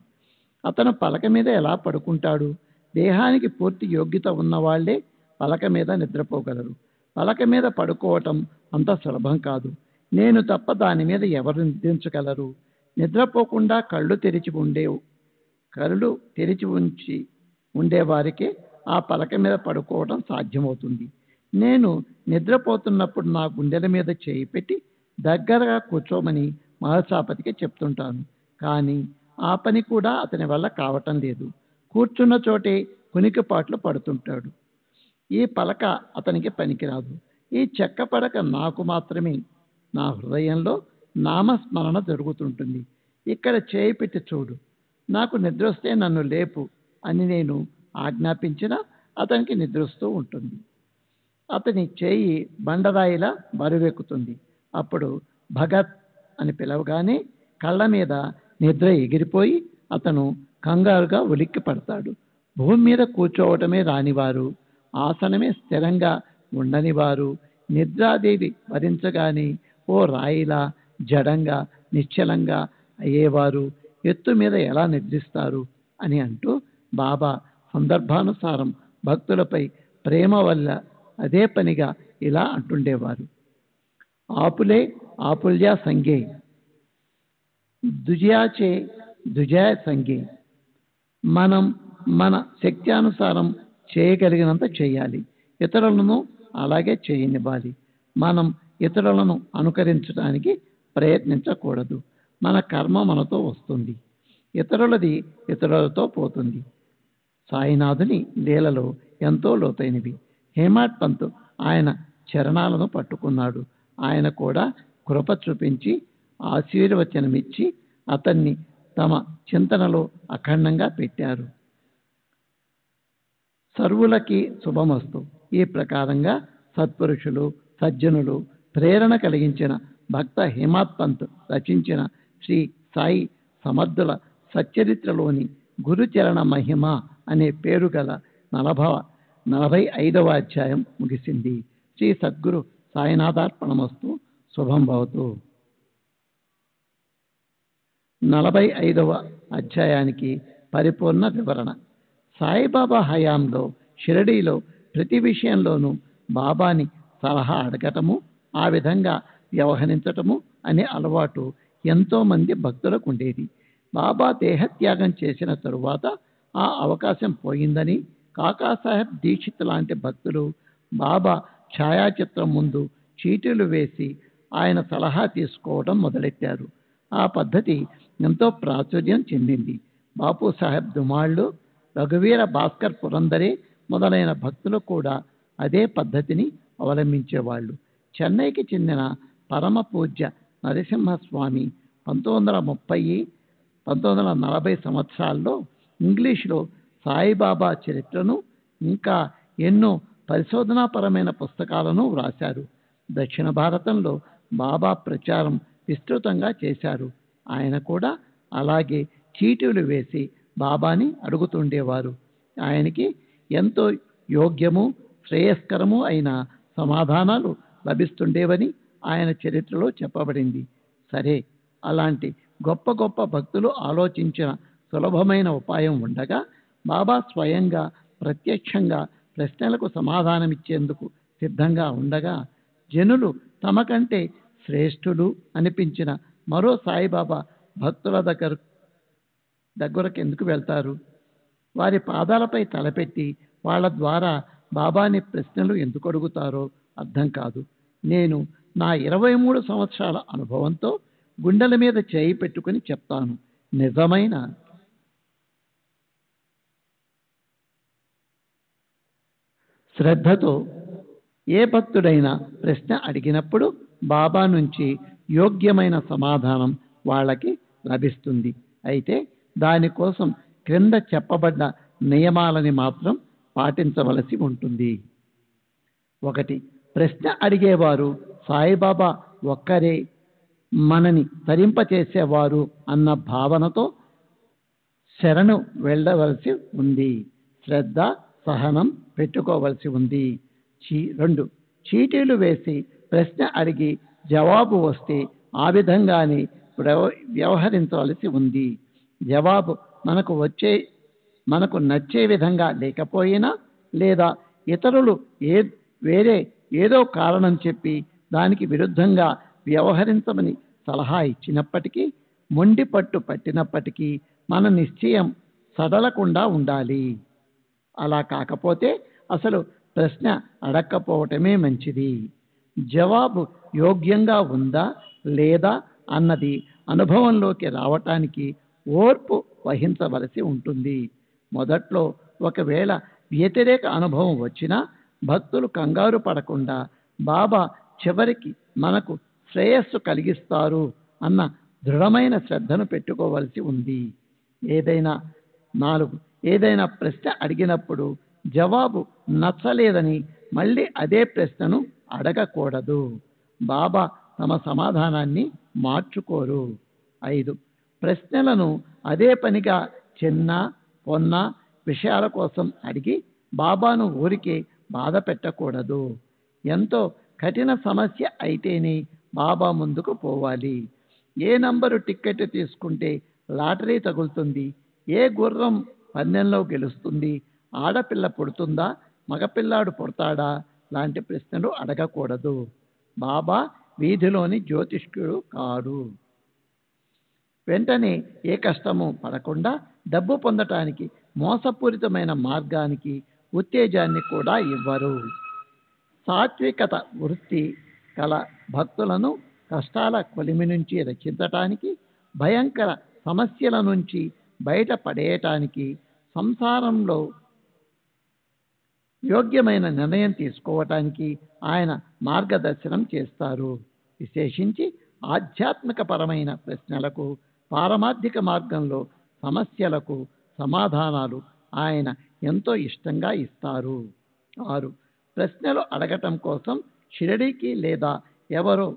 అతను పలక మీద ఎలా పడుకుంటాడు? దేహానికి పూర్తి యోగ్యత ఉన్నవాళ్లే పలక మీద నిద్రపోగలరు. పలక మీద పడుకోవటం అంత సులభం కాదు. నేను తప్ప దాని మీద ఎవరు నిద్రించగలరు? నిద్రపోకుండా కళ్ళు తెరిచి ఉంచి ఉండేవారికే ఆ పలక మీద పడుకోవడం సాధ్యమవుతుంది. నేను నిద్రపోతున్నప్పుడు నా గుండెల మీద చేయి పెట్టి దగ్గరగా కూర్చోమని మహసాపతికి చెప్తుంటాను. కానీ ఆ పని కూడా అతని వల్ల కావటం లేదు. కూర్చున్న చోటే కునికిపాట్లు పడుతుంటాడు. ఈ పలక అతనికి పనికిరాదు. ఈ చెక్క పడక నాకు మాత్రమే. నా హృదయంలో నామస్మరణ జరుగుతుంటుంది. ఇక్కడ చేయి పెట్టి చూడు, నాకు నిద్రొస్తే నన్ను లేపు అని నేను ఆజ్ఞాపించినా అతనికి నిద్రొస్తూ ఉంటుంది. అతని చేయి బండరాయిలా బరువెక్కుతుంది. అప్పుడు భగత్ అని పిలవగానే కళ్ళ మీద నిద్ర ఎగిరిపోయి అతను కంగారుగా ఉలిక్కి పడతాడు. భూమి మీద కూర్చోవటమే రానివారు, ఆసనమే స్థిరంగా ఉండనివారు, నిద్రాదేవి వరించగానే ఓ రాయిలా జడంగా నిశ్చలంగా అయ్యేవారు ఎత్తు మీద ఎలా నిద్రిస్తారు అని అంటూ బాబా సందర్భానుసారం భక్తులపై ప్రేమ వల్ల అదే పనిగా ఇలా అంటుండేవారు. ఆపులే ఆపుల్యా సంగే, దుజయాచే దుజయ సంగే. మనం మన శక్తి అనుసారం చేయగలిగినంత చేయాలి, ఇతరులను అలాగే చేయనివ్వాలి. మనం ఇతరులను అనుకరించడానికి ప్రయత్నించకూడదు. మన కర్మ మనతో వస్తుంది, ఇతరులది ఇతరులతో పోతుంది. సాయినాథుని లీలలో ఎంతో లోతైనవి. హేమాడ్ పంత్ ఆయన చరణాలను పట్టుకున్నాడు. ఆయన కూడా కృప చూపించి ఆశీర్వచనమిచ్చి అతన్ని తమ చింతనలో అఖండంగా పెట్టారు. సర్వులకి శుభమస్తు. ఈ ప్రకారంగా సత్పురుషులు సజ్జనులు ప్రేరణ కలిగించిన భక్త హేమాడ్ పంత్ రచించిన శ్రీ సాయి సమర్థుల సచ్చరిత్రలోని గురుచరణ మహిమ అనే పేరు గల 45వ అధ్యాయం ముగిసింది. శ్రీ సద్గురు సాయినాథార్పణమస్తు. శుభం భవతు. 45వ అధ్యాయానికి పరిపూర్ణ వివరణ. సాయిబాబా హయాంలో షిరడీలో ప్రతి విషయంలోనూ బాబాని సలహా అడగటము, ఆ విధంగా వ్యవహరించటము అనే అలవాటు ఎంతోమంది భక్తులకు ఉండేది. బాబా దేహత్యాగం చేసిన తరువాత ఆ అవకాశం పోయిందని కాకాసాహెబ్ దీక్షిత్ లాంటి భక్తులు బాబా ఛాయాచిత్రం ముందు చీటీలు వేసి ఆయన సలహా తీసుకోవడం మొదలెట్టారు. ఆ పద్ధతి ఎంతో ప్రాచుర్యం చెందింది. బాపు సాహెబ్ దుమాళ్ళు, రఘువీర భాస్కర్ పురందరే మొదలైన భక్తులు కూడా అదే పద్ధతిని అవలంబించేవాళ్ళు. చెన్నైకి చెందిన పరమ పూజ్య నరసింహస్వామి 1930-1940 సంవత్సరాల్లో ఇంగ్లీష్లో సాయిబాబా చరిత్రను ఇంకా ఎన్నో పరిశోధనాపరమైన పుస్తకాలను వ్రాశారు. దక్షిణ భారతంలో బాబా ప్రచారం విస్తృతంగా చేశారు. ఆయన కూడా అలాగే చీటీలు వేసి బాబాని అడుగుతుండేవారు. ఆయనకి ఎంతో యోగ్యము శ్రేయస్కరము అయిన సమాధానాలు లభిస్తుండేవని ఆయన చరిత్రలో చెప్పబడింది. సరే, అలాంటి గొప్ప గొప్ప భక్తులు ఆలోచించిన సులభమైన ఉపాయం ఉండగా బాబా స్వయంగా ప్రత్యక్షంగా ప్రశ్నలకు సమాధానమిచ్చేందుకు సిద్ధంగా ఉండగా జనులు తమకంటే శ్రేష్ఠులు అనిపించిన మరో సాయిబాబా భక్తుల దగ్గరకు ఎందుకు వెళ్తారు? వారి పాదాలపై తలపెట్టి వాళ్ళ ద్వారా బాబాని ప్రశ్నలు ఎందుకు అడుగుతారో అర్థం కాదు. నేను నా 23 సంవత్సరాల అనుభవంతో గుండెల మీద చేయి పెట్టుకుని చెప్తాను. నిజమైన శ్రద్ధతో ఏ భక్తుడైనా ప్రశ్న అడిగినప్పుడు బాబా నుంచి యోగ్యమైన సమాధానం వాళ్ళకి లభిస్తుంది. అయితే దానికోసం క్రింద చెప్పబడ్డ నియమాలని మాత్రం పాటించవలసి ఉంటుంది. 1. ప్రశ్న అడిగేవారు సాయిబాబా ఒక్కరే మనని తరింపచేసేవారు అన్న భావనతో శరణు వెళ్ళవలసి ఉంది. శ్రద్ధ సహనం పెట్టుకోవలసి ఉంది. 2. చీటీలు వేసి ప్రశ్న అడిగి జవాబు వస్తే ఆ విధంగానే వ్యవహరించవలసి ఉంది. జవాబు మనకు నచ్చే విధంగా లేకపోయినా లేదా ఇతరులు వేరే ఏదో కారణం చెప్పి దానికి విరుద్ధంగా వ్యవహరించమని సలహా ఇచ్చినప్పటికీ, మొండి పట్టు పట్టినప్పటికీ మన నిశ్చయం సడలకుండా ఉండాలి. అలా కాకపోతే అసలు ప్రశ్న అడగకపోవటమే మంచిది. జవాబు యోగ్యంగా ఉందా లేదా అన్నది అనుభవంలోకి రావటానికి ఓర్పు వహించవలసి ఉంటుంది. మొదట్లో ఒకవేళ వ్యతిరేక అనుభవం వచ్చినా భక్తులు కంగారు పడకుండా బాబా చివరికి మనకు శ్రేయస్సు కలిగిస్తారు అన్న దృఢమైన శ్రద్ధను పెట్టుకోవలసి ఉంది. ఏదైనా ప్రశ్న అడిగినప్పుడు జవాబు నచ్చలేదని మళ్ళీ అదే ప్రశ్నను అడగకూడదు. బాబా తమ సమాధానాన్ని మార్చుకోరు. 5. ప్రశ్నలను అదే పనిగా చిన్న పొన్న విషయాల కోసం అడిగి బాబాను ఊరికే బాధ పెట్టకూడదు. ఎంతో కఠిన సమస్య అయితేనే బాబా ముందుకు పోవాలి. ఏ నంబరు టిక్కెట్ తీసుకుంటే లాటరీ తగులుతుంది, ఏ గుర్రం పందెంలో గెలుస్తుంది, ఆడపిల్ల పుడుతుందా, మగపిల్లాడు పుడతాడా లాంటి ప్రశ్నలు అడగకూడదు. బాబా వీధిలోని జ్యోతిష్కుడు కాడు. వెంటనే ఏ కష్టము పడకుండా డబ్బు పొందటానికి మోసపూరితమైన మార్గానికి ఉత్తేజాన్ని కూడా ఇవ్వరు. సాత్వికత వృత్తి కల భక్తులను కష్టాల కొలిమి నుంచి రక్షించటానికి, భయంకర సమస్యల నుంచి బయటపడేయటానికి, సంసారంలో యోగ్యమైన నిర్ణయం తీసుకోవటానికి ఆయన మార్గదర్శనం చేస్తారు. విశేషించి ఆధ్యాత్మికపరమైన ప్రశ్నలకు, పారమార్థిక మార్గంలో సమస్యలకు సమాధానాలు ఆయన ఎంతో ఇష్టంగా ఇస్తారు. 6. ప్రశ్నలు అడగటం కోసం షిరిడీకి లేదా ఎవరో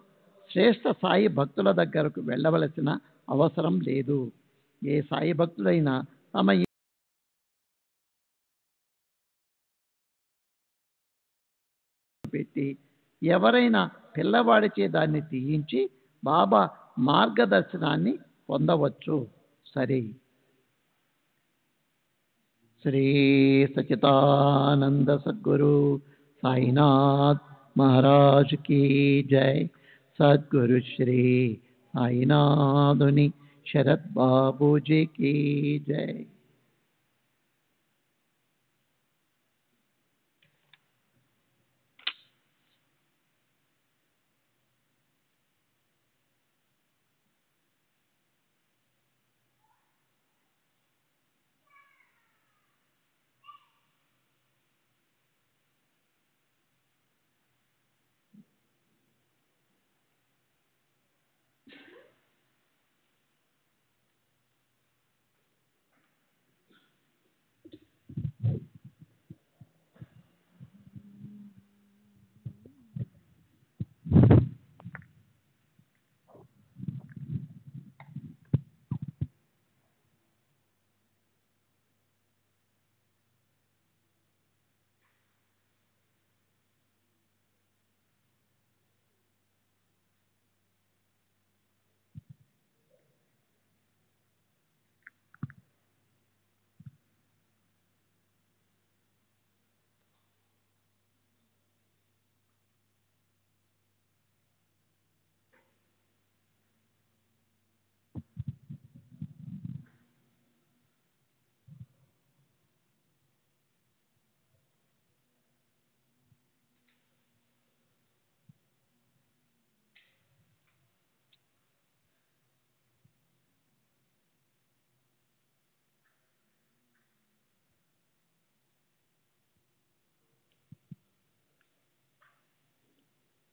శ్రేష్ఠ సాయి భక్తుల దగ్గరకు వెళ్ళవలసిన అవసరం లేదు. ఏ సాయి భక్తులైనా తమ పెట్టి ఎవరైనా పిల్లవాడిచే దాన్ని తీయించి బాబా మార్గదర్శనాన్ని పొందవచ్చు. సరే. శ్రీ సచిదానంద సద్గురు సాయినాథ్ మహారాజ్ की जय. सद्गुरु श्री साईनाथुनि शरद बाबू जी की जय.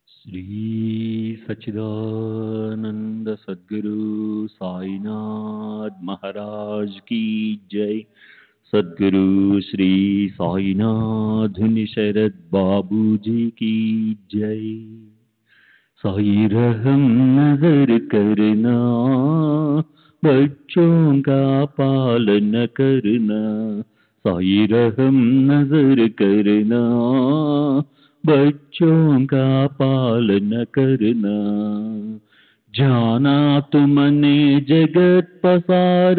श्री सच्चिदानंद सद्गुरु साईनाथ महाराज की जय. सद्गुरु श्री साईनाथुनि शरद बाबू जी की जय. साई रहम नजर करना, बच्चों का पालन करना. साई रहम नजर करना, बच्चों का पालन करना. जाना तुमने जगत पसार,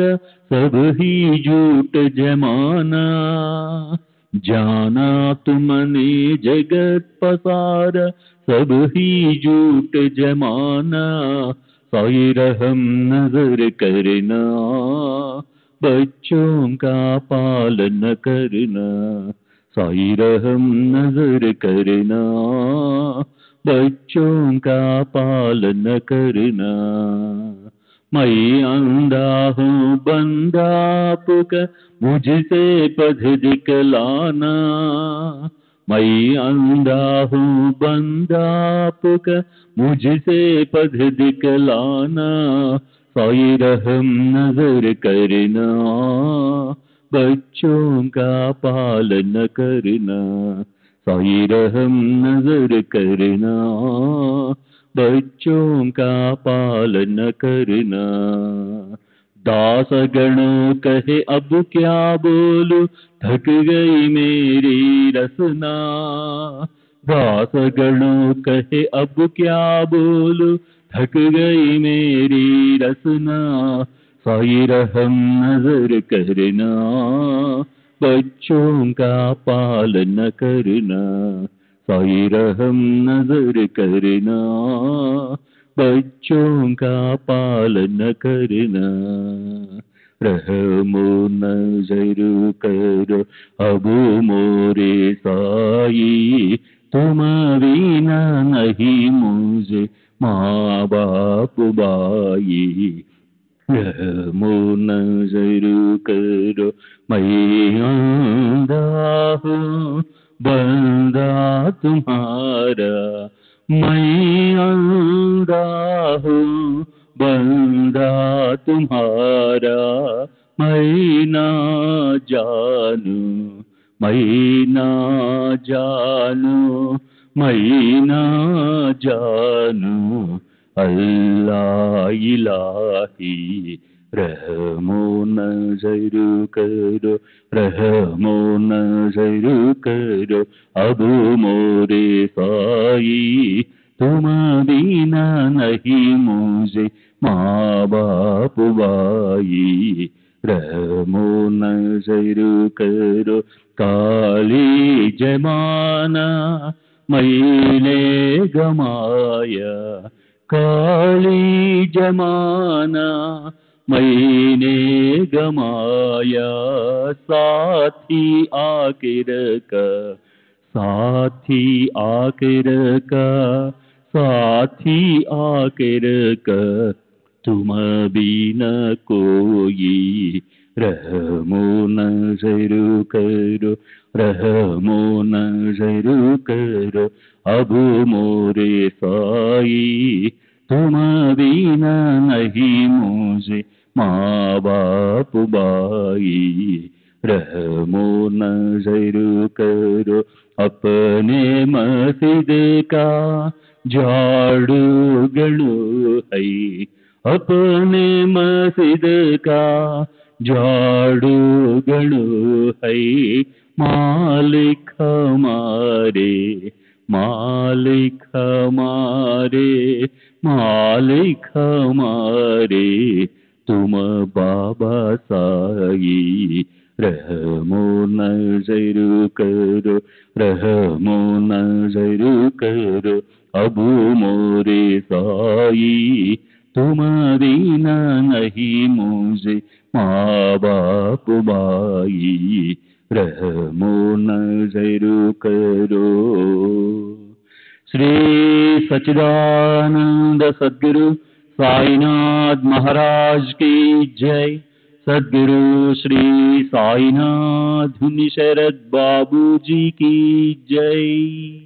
सब ही झूठ जमाना. जाना तुमने जगत पसार, सब ही झूठ जमाना. साई रहम नजर करना, बच्चों का पालन करना. साई रहम नजर करना, बच्चों का पालन करना. मैं अंधा हूँ बंदा आपका, मुझसे पथ दिखलाना. मैं अंधा हूँ बंदा आपका, मुझसे पथ दिखलाना. साई रहम नजर करना, बच्चों का पालन करना. साई रहम नजर करना, बच्चों का पालन करना. दास गणों कहे अब क्या बोलूं, थक गई मेरी रसना। दास गणों कहे अब क्या बोलूं, थक गई मेरी रसना। साई रहम नजर करना, बच्चों का पालन करना। साई रहम नजर करना, बच्चों का पालन करना। रहमो नजर करो अब मोरे साई, तुम बिना नहीं मुझे माँ बाप बाई। रहमो नजर करो मैं अंधा हूँ बंदा तुम्हारा। मैं अंधा हूँ बंदा तुम्हारा। मैं ना जानू, मैं ना जानू, मैं ना जानू अल्लाह इलाही। रहमो नजर करो, रहमो नजर करो अब मोरे साई, तुम बिना नहीं मुझे माँ बाप बाई। रहमो नजर करो काली जमाना मैंने गमाया। काली जमाना मैंने गमाया, साथी आखिर का, साथी आखिर का, साथी आखिर का तुम बिना कोई। रहमो नजर करो, रहमो नजर करो अब मोरे साई, तुम बिना नहीं मुझे माँ बाप बाई। रहमो नजर करो अपने मस्जिद का झाड़ू गणो है। अपने मस्जिद का झाड़ू गणो है। मालिक हमारे, मालिक हमारे, मालिक हमारे तुम बाबा साई। रहमो नजर करो, रहमो नजर करो अब मोरे साई, तुम बिना नहीं मुझे माँ बाप बाई। रहमो नजर करो। श्री सच्चिदानंद सद्गुरु साईनाथ महाराज की जय। सद्गुरु श्री साईनाथ मुनि शरद बाबू जी की जय।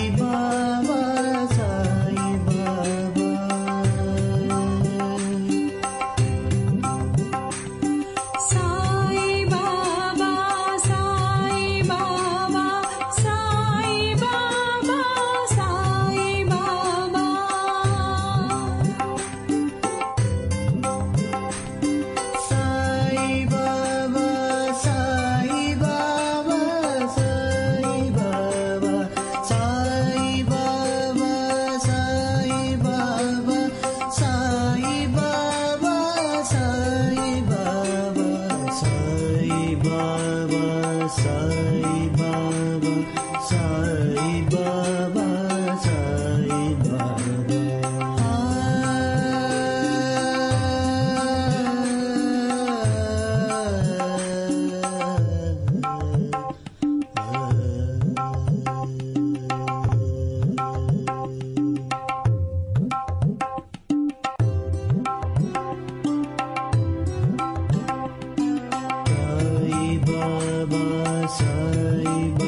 साई